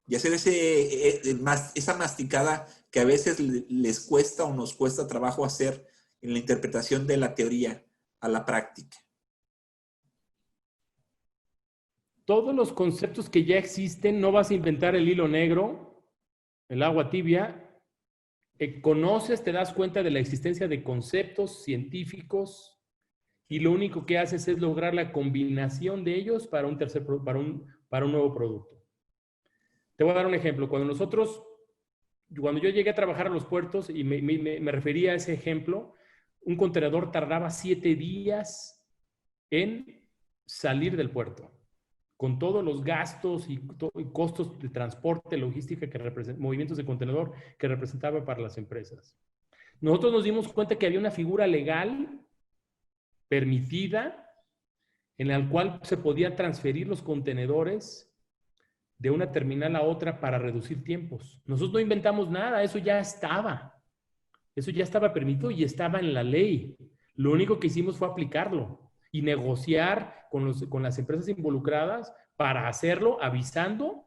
Y hacer esa masticada que a veces les cuesta o nos cuesta trabajo hacer en la interpretación de la teoría a la práctica. Todos los conceptos que ya existen, no vas a inventar el hilo negro, el agua tibia. Conoces, te das cuenta de la existencia de conceptos científicos y lo único que haces es lograr la combinación de ellos para un nuevo producto. Te voy a dar un ejemplo. Cuando yo llegué a trabajar a los puertos y me refería a ese ejemplo, un contenedor tardaba 7 días en salir del puerto, con todos los gastos y costos de transporte, logística, movimientos de contenedor que representaba para las empresas. Nosotros nos dimos cuenta que había una figura legal permitida en la cual se podían transferir los contenedores de una terminal a otra para reducir tiempos. Nosotros no inventamos nada, eso ya estaba. Eso ya estaba permitido y estaba en la ley. Lo único que hicimos fue aplicarlo y negociar con las empresas involucradas para hacerlo avisando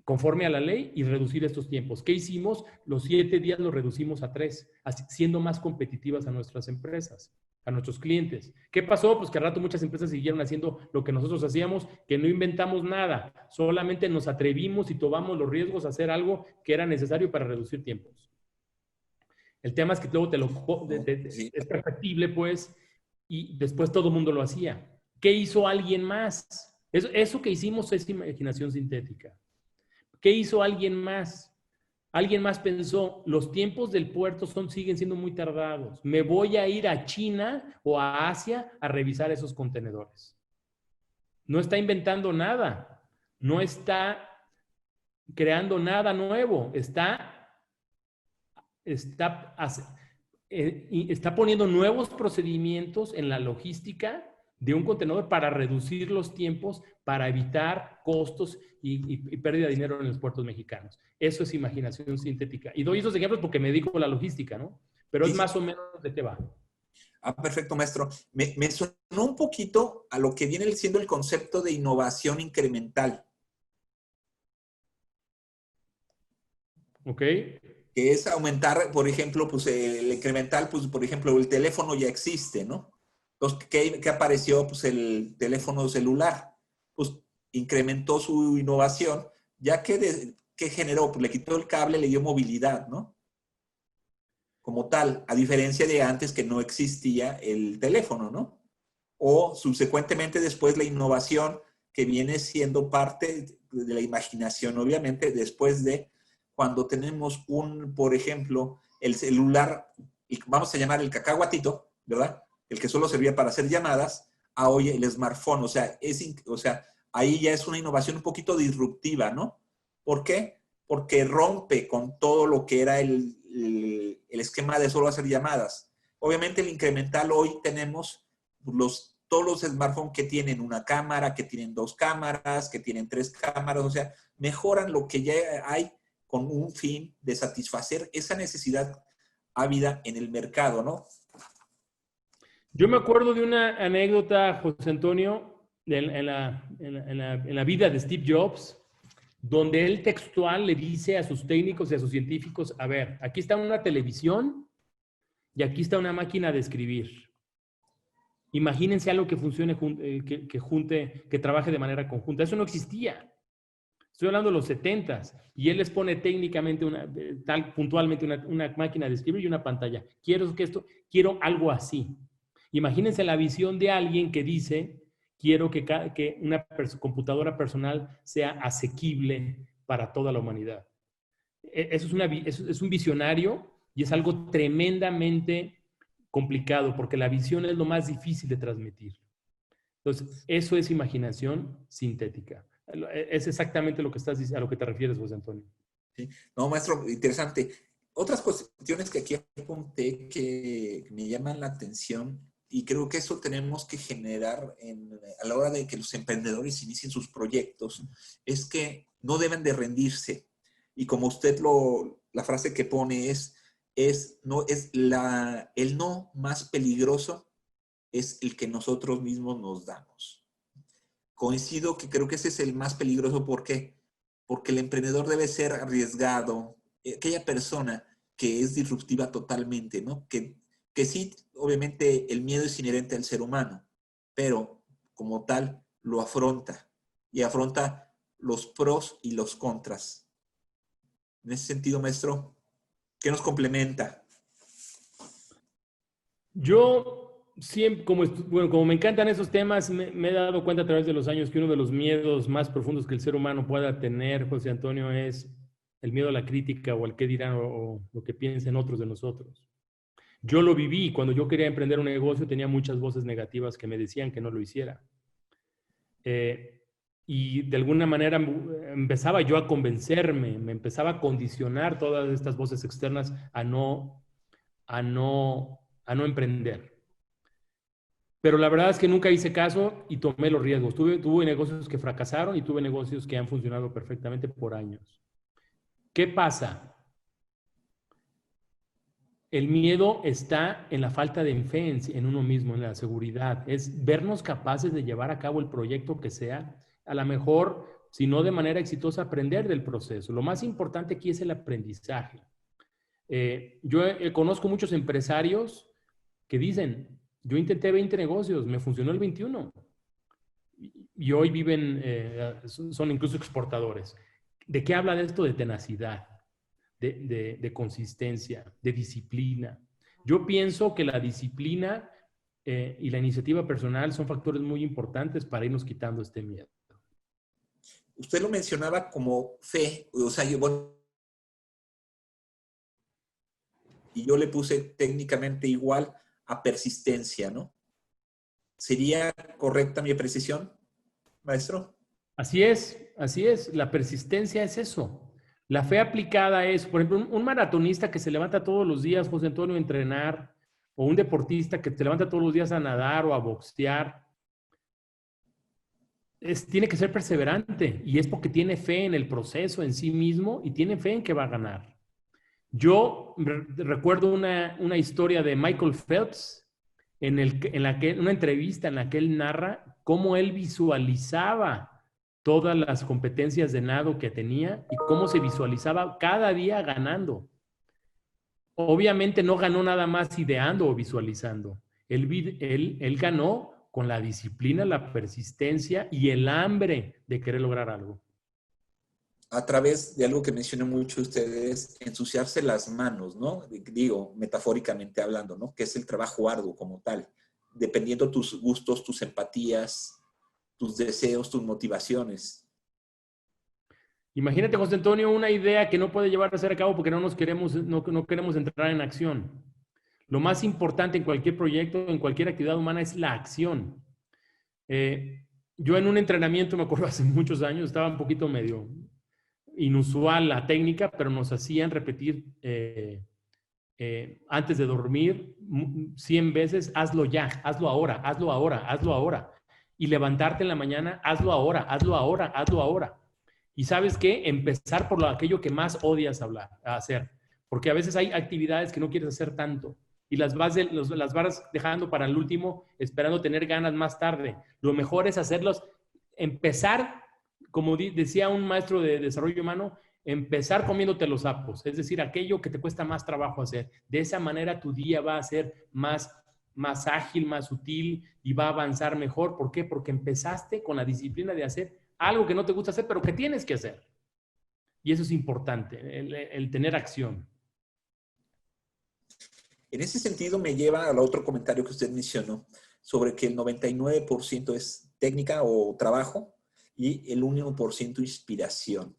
conforme a la ley y reducir estos tiempos. ¿Qué hicimos? Los 7 días los reducimos a 3, siendo más competitivas a nuestras empresas, a nuestros clientes. ¿Qué pasó? Pues que al rato muchas empresas siguieron haciendo lo que nosotros hacíamos, que no inventamos nada, solamente nos atrevimos y tomamos los riesgos a hacer algo que era necesario para reducir tiempos. El tema es que luego es perfectible, pues, y después todo el mundo lo hacía. ¿Qué hizo alguien más? Eso que hicimos es imaginación sintética. ¿Qué hizo alguien más? Alguien más pensó, los tiempos del puerto siguen siendo muy tardados. Me voy a ir a China o a Asia a revisar esos contenedores. No está inventando nada. No está creando nada nuevo. Está poniendo nuevos procedimientos en la logística de un contenedor para reducir los tiempos, para evitar costos y pérdida de dinero en los puertos mexicanos. Eso es imaginación sintética. Y doy esos ejemplos porque me dedico a la logística, ¿no? Pero es más o menos de qué va. Ah, perfecto, maestro. Me sonó un poquito a lo que viene siendo el concepto de innovación incremental. Ok. Que es aumentar, por ejemplo, pues el incremental, pues por ejemplo, el teléfono ya existe, ¿no? Entonces, ¿qué apareció? Pues el teléfono celular. Pues incrementó su innovación, ya que ¿qué generó? Pues le quitó el cable, le dio movilidad, ¿no? Como tal, a diferencia de antes que no existía el teléfono, ¿no? o subsecuentemente después la innovación que viene siendo parte de la imaginación, obviamente después de cuando tenemos por ejemplo, el celular, y vamos a llamar el cacahuatito, ¿verdad? El que solo servía para hacer llamadas, a hoy el smartphone, o sea, ahí ya es una innovación un poquito disruptiva, ¿no? ¿Por qué? Porque rompe con todo lo que era el esquema de solo hacer llamadas. Obviamente el incremental hoy tenemos todos los smartphones que tienen una cámara, que tienen 2 cámaras, que tienen 3 cámaras, o sea, mejoran lo que ya hay con un fin de satisfacer esa necesidad ávida en el mercado, ¿no? Yo me acuerdo de una anécdota, José Antonio, en la vida de Steve Jobs, donde él textual le dice a sus técnicos y a sus científicos, a ver, aquí está una televisión y aquí está una máquina de escribir. Imagínense algo que funcione, que trabaje de manera conjunta. Eso no existía. Estoy hablando de los 70s. Y él les pone técnicamente, puntualmente, una máquina de escribir y una pantalla. Quiero algo así. Imagínense la visión de alguien que dice, quiero que una computadora personal sea asequible para toda la humanidad. Eso es un visionario y es algo tremendamente complicado porque la visión es lo más difícil de transmitir. Entonces, eso es imaginación sintética. Es exactamente lo que a lo que te refieres, José Antonio. Sí. No, maestro, interesante. Otras cuestiones que aquí apunté que me llaman la atención y creo que eso tenemos que generar a la hora de que los emprendedores inicien sus proyectos, es que no deben de rendirse. Y como usted la frase que pone el no más peligroso es el que nosotros mismos nos damos. Coincido que creo que ese es el más peligroso. ¿Por qué? Porque el emprendedor debe ser arriesgado, aquella persona que es disruptiva totalmente, ¿no? Que sí, obviamente el miedo es inherente al ser humano, pero como tal lo afronta y afronta los pros y los contras. En ese sentido, maestro, ¿qué nos complementa? Yo siempre, como me encantan esos temas, me he dado cuenta a través de los años que uno de los miedos más profundos que el ser humano pueda tener, José Antonio, es el miedo a la crítica o al qué dirán o lo que piensen otros de nosotros. Yo lo viví. Cuando yo quería emprender un negocio tenía muchas voces negativas que me decían que no lo hiciera. Y de alguna manera empezaba yo a convencerme, me empezaba a condicionar todas estas voces externas a no emprender. Pero la verdad es que nunca hice caso y tomé los riesgos. Tuve negocios que fracasaron y tuve negocios que han funcionado perfectamente por años. ¿Qué pasa? El miedo está en la falta de fe en uno mismo, en la seguridad. Es vernos capaces de llevar a cabo el proyecto que sea. A lo mejor, si no de manera exitosa, aprender del proceso. Lo más importante aquí es el aprendizaje. Yo conozco muchos empresarios que dicen, yo intenté 20 negocios, me funcionó el 21. Y hoy viven, son incluso exportadores. ¿De qué habla de esto? De tenacidad. De consistencia, de disciplina. Yo pienso que la disciplina y la iniciativa personal son factores muy importantes para irnos quitando este miedo. Usted lo mencionaba como fe, o sea, y yo le puse técnicamente igual a persistencia, ¿no? ¿Sería correcta mi precisión, maestro? Así es. La persistencia es eso. La fe aplicada es, por ejemplo, un maratonista que se levanta todos los días, José Antonio, a entrenar, o un deportista que se levanta todos los días a nadar o a boxear, tiene que ser perseverante y es porque tiene fe en el proceso en sí mismo y tiene fe en que va a ganar. Yo recuerdo una historia de Michael Phelps una entrevista en la que él narra cómo él visualizaba todas las competencias de nado que tenía y cómo se visualizaba cada día ganando. Obviamente no ganó nada más ideando o visualizando. Él ganó con la disciplina, la persistencia y el hambre de querer lograr algo. A través de algo que mencionan mucho ustedes, ensuciarse las manos, ¿no? Digo, metafóricamente hablando, ¿no? Que es el trabajo arduo como tal. dependiendo tus gustos, tus empatías, tus deseos, tus motivaciones. Imagínate, José Antonio, una idea que no puede llevar a ser a cabo porque no queremos entrar en acción. Lo más importante en cualquier proyecto, en cualquier actividad humana, es la acción. Yo en un entrenamiento, me acuerdo hace muchos años, estaba un poquito medio inusual la técnica, pero nos hacían repetir antes de dormir 100 veces, hazlo ya, hazlo ahora, hazlo ahora, hazlo ahora. Y levantarte en la mañana, hazlo ahora, hazlo ahora, hazlo ahora. Y ¿sabes qué? Empezar por aquello que más odias hacer. Porque a veces hay actividades que no quieres hacer tanto y las vas dejando para el último, esperando tener ganas más tarde. Lo mejor es hacerlos, empezar, como decía un maestro de desarrollo humano, empezar comiéndote los sapos, es decir, aquello que te cuesta más trabajo hacer. De esa manera tu día va a ser más ágil, más sutil y va a avanzar mejor. ¿Por qué? Porque empezaste con la disciplina de hacer algo que no te gusta hacer, pero que tienes que hacer. Y eso es importante, el tener acción. En ese sentido me lleva al otro comentario que usted mencionó sobre que el 99% es técnica o trabajo y el 1% inspiración.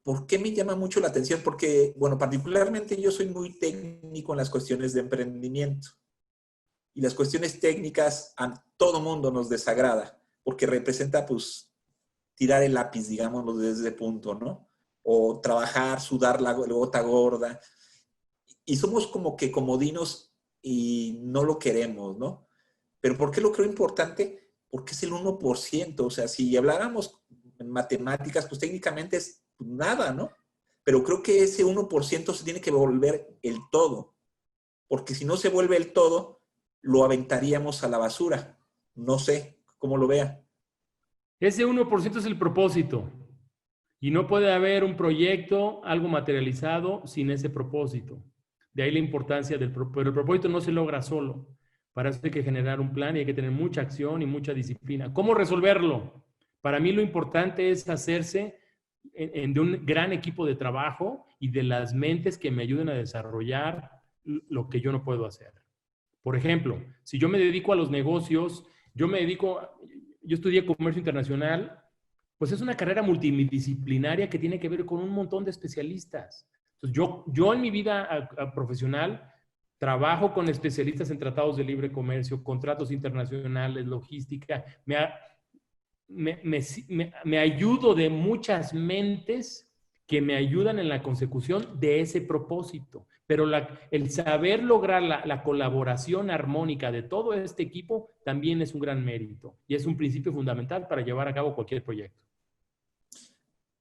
¿Por qué me llama mucho la atención? Porque, bueno, particularmente yo soy muy técnico en las cuestiones de emprendimiento. Y las cuestiones técnicas a todo mundo nos desagrada, porque representa, pues, tirar el lápiz, digámoslo desde ese punto, ¿no? O trabajar, sudar la gota gorda. Y somos como que comodinos y no lo queremos, ¿no? Pero ¿por qué lo creo importante? Porque es el 1%. O sea, si habláramos en matemáticas, pues técnicamente es nada, ¿no? Pero creo que ese 1% se tiene que volver el todo. Porque si no se vuelve el todo, lo aventaríamos a la basura. No sé cómo lo vea. Ese 1% es el propósito. Y no puede haber un proyecto, algo materializado, sin ese propósito. De ahí la importancia pero el propósito no se logra solo. Para eso hay que generar un plan y hay que tener mucha acción y mucha disciplina. ¿Cómo resolverlo? Para mí lo importante es hacerse de un gran equipo de trabajo y de las mentes que me ayuden a desarrollar lo que yo no puedo hacer. Por ejemplo, si yo me dedico a los negocios, yo estudié comercio internacional, pues es una carrera multidisciplinaria que tiene que ver con un montón de especialistas. Entonces, yo en mi vida profesional trabajo con especialistas en tratados de libre comercio, contratos internacionales, logística. Me ayudo de muchas mentes que me ayudan en la consecución de ese propósito. Pero el saber lograr la colaboración armónica de todo este equipo también es un gran mérito y es un principio fundamental para llevar a cabo cualquier proyecto.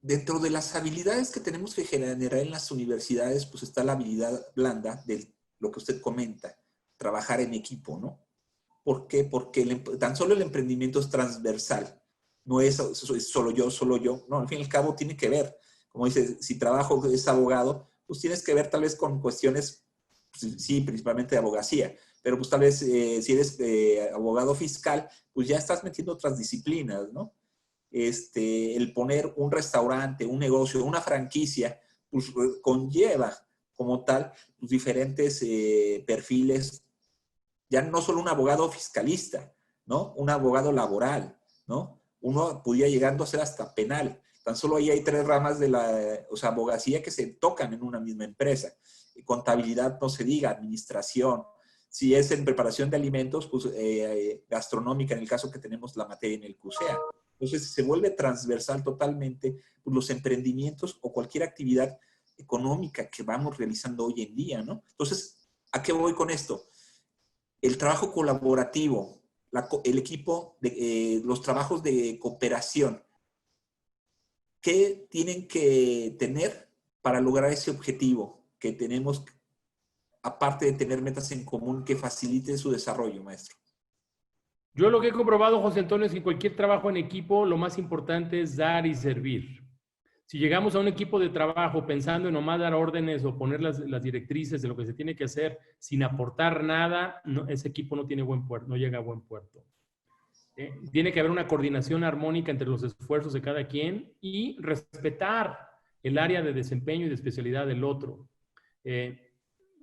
Dentro de las habilidades que tenemos que generar en las universidades, pues está la habilidad blanda de lo que usted comenta, trabajar en equipo, ¿no? ¿Por qué? Porque tan solo el emprendimiento es transversal. No es solo yo. No, al fin y al cabo tiene que ver. Como dice, si trabajo es abogado, pues tienes que ver tal vez con cuestiones, pues, sí, principalmente de abogacía. Pero pues tal vez si eres abogado fiscal, pues ya estás metiendo otras disciplinas, ¿no? El poner un restaurante, un negocio, una franquicia, pues conlleva como tal pues, diferentes perfiles. Ya no solo un abogado fiscalista, ¿no? Un abogado laboral, ¿no? Uno pudiera llegando a ser hasta penal. Tan solo ahí hay 3 ramas de la abogacía que se tocan en una misma empresa. Contabilidad, no se diga, administración. Si es en preparación de alimentos, pues gastronómica, en el caso que tenemos la materia en el CUSEA. Entonces, se vuelve transversal totalmente pues, los emprendimientos o cualquier actividad económica que vamos realizando hoy en día, ¿no? Entonces, ¿a qué voy con esto? El trabajo colaborativo, el equipo, los trabajos de cooperación, ¿qué tienen que tener para lograr ese objetivo que tenemos, aparte de tener metas en común que faciliten su desarrollo, maestro? Yo lo que he comprobado, José Antonio, es que cualquier trabajo en equipo, lo más importante es dar y servir. Si llegamos a un equipo de trabajo pensando en nomás dar órdenes o poner las directrices de lo que se tiene que hacer sin aportar nada, ese equipo no tiene buen puerto, no llega a buen puerto. Tiene que haber una coordinación armónica entre los esfuerzos de cada quien y respetar el área de desempeño y de especialidad del otro.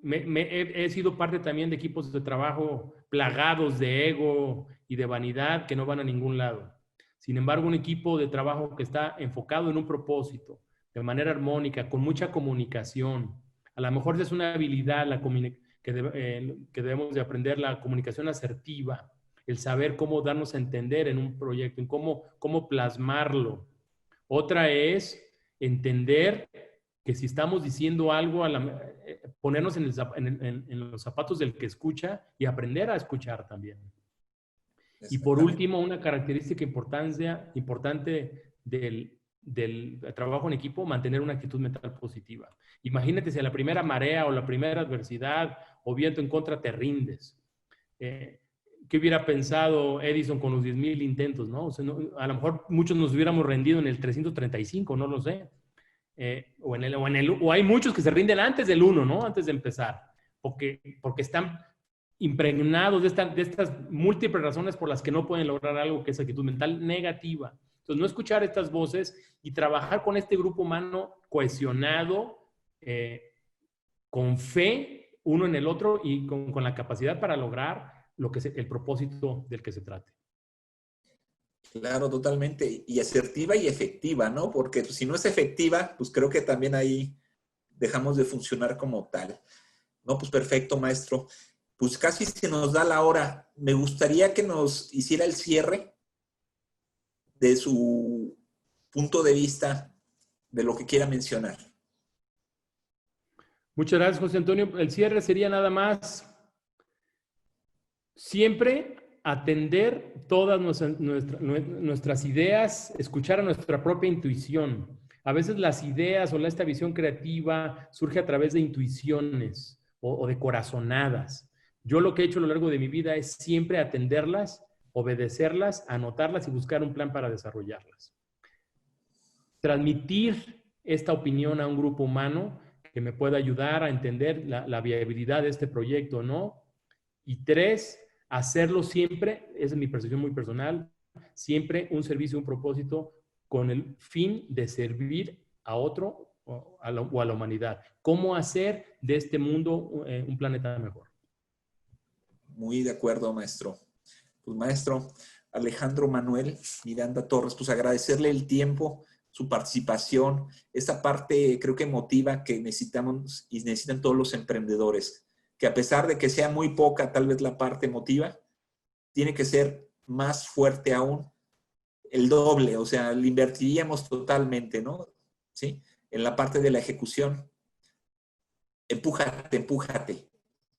he sido parte también de equipos de trabajo plagados de ego y de vanidad que no van a ningún lado. Sin embargo, un equipo de trabajo que está enfocado en un propósito, de manera armónica, con mucha comunicación. A lo mejor es una habilidad que debemos de aprender, la comunicación asertiva, el saber cómo darnos a entender en un proyecto, en cómo plasmarlo. Otra es entender que si estamos diciendo algo, ponernos en los zapatos del que escucha y aprender a escuchar también. Y por último, una característica importante del trabajo en equipo, mantener una actitud mental positiva. Imagínate si a la primera marea o la primera adversidad o viento en contra te rindes. ¿Qué hubiera pensado Edison con los 10,000 intentos, ¿no? O sea, a lo mejor muchos nos hubiéramos rendido en el 335, no lo sé. O hay muchos que se rinden antes del 1, ¿no? Antes de empezar. Porque están impregnados de estas múltiples razones por las que no pueden lograr algo, que es actitud mental negativa. Entonces, no escuchar estas voces y trabajar con este grupo humano cohesionado, con fe uno en el otro y con la capacidad para lograr el propósito del que se trate. Claro, totalmente. Y asertiva y efectiva, ¿no? Porque si no es efectiva, pues creo que también ahí dejamos de funcionar como tal. No, pues perfecto, maestro. Pues casi se nos da la hora. Me gustaría que nos hiciera el cierre de su punto de vista, de lo que quiera mencionar. Muchas gracias, José Antonio. El cierre sería nada más siempre atender todas nuestras ideas, escuchar a nuestra propia intuición. A veces las ideas o esta visión creativa surge a través de intuiciones o de corazonadas. Yo lo que he hecho a lo largo de mi vida es siempre atenderlas, obedecerlas, anotarlas y buscar un plan para desarrollarlas. Transmitir esta opinión a un grupo humano que me pueda ayudar a entender la viabilidad de este proyecto, ¿no? Y 3, hacerlo siempre, esa es mi percepción muy personal, siempre un servicio, un propósito con el fin de servir a otro o a la humanidad. ¿Cómo hacer de este mundo un planeta mejor? Muy de acuerdo, maestro. Pues, maestro Alejandro Manuel Miranda Torres, pues agradecerle el tiempo, su participación, esta parte creo que emotiva que necesitamos y necesitan todos los emprendedores, que a pesar de que sea muy poca tal vez la parte emotiva, tiene que ser más fuerte aún, el doble, o sea, le invertiríamos totalmente, ¿no? ¿Sí? En la parte de la ejecución. Empújate,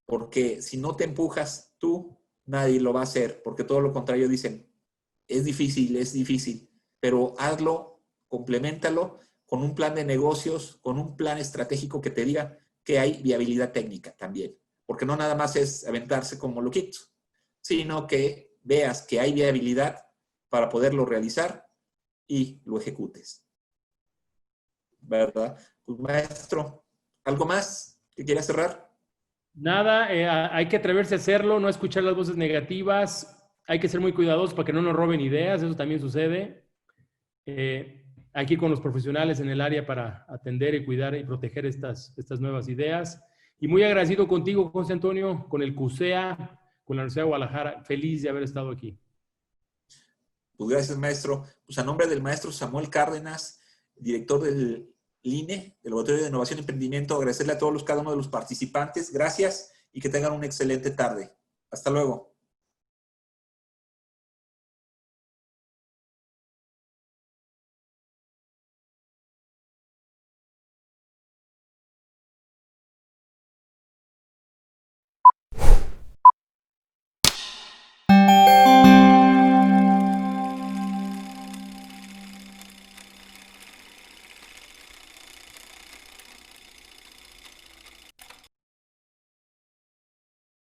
porque si no te empujas tú, nadie lo va a hacer, porque todo lo contrario dicen, es difícil, pero hazlo, compleméntalo con un plan de negocios, con un plan estratégico que te diga que hay viabilidad técnica también, porque no nada más es aventarse como loquito, sino que veas que hay viabilidad para poderlo realizar y lo ejecutes. ¿Verdad? Pues, maestro, ¿algo más que quiera cerrar? Nada, hay que atreverse a hacerlo, no escuchar las voces negativas, hay que ser muy cuidadosos para que no nos roben ideas, eso también sucede. Aquí con los profesionales en el área para atender y cuidar y proteger estas nuevas ideas. Y muy agradecido contigo, José Antonio, con el CUSEA, con la Universidad de Guadalajara, feliz de haber estado aquí. Pues gracias, maestro. Pues a nombre del maestro Samuel Cárdenas, director del LINE, del Laboratorio de Innovación y Emprendimiento, agradecerle a cada uno de los participantes. Gracias y que tengan una excelente tarde. Hasta luego.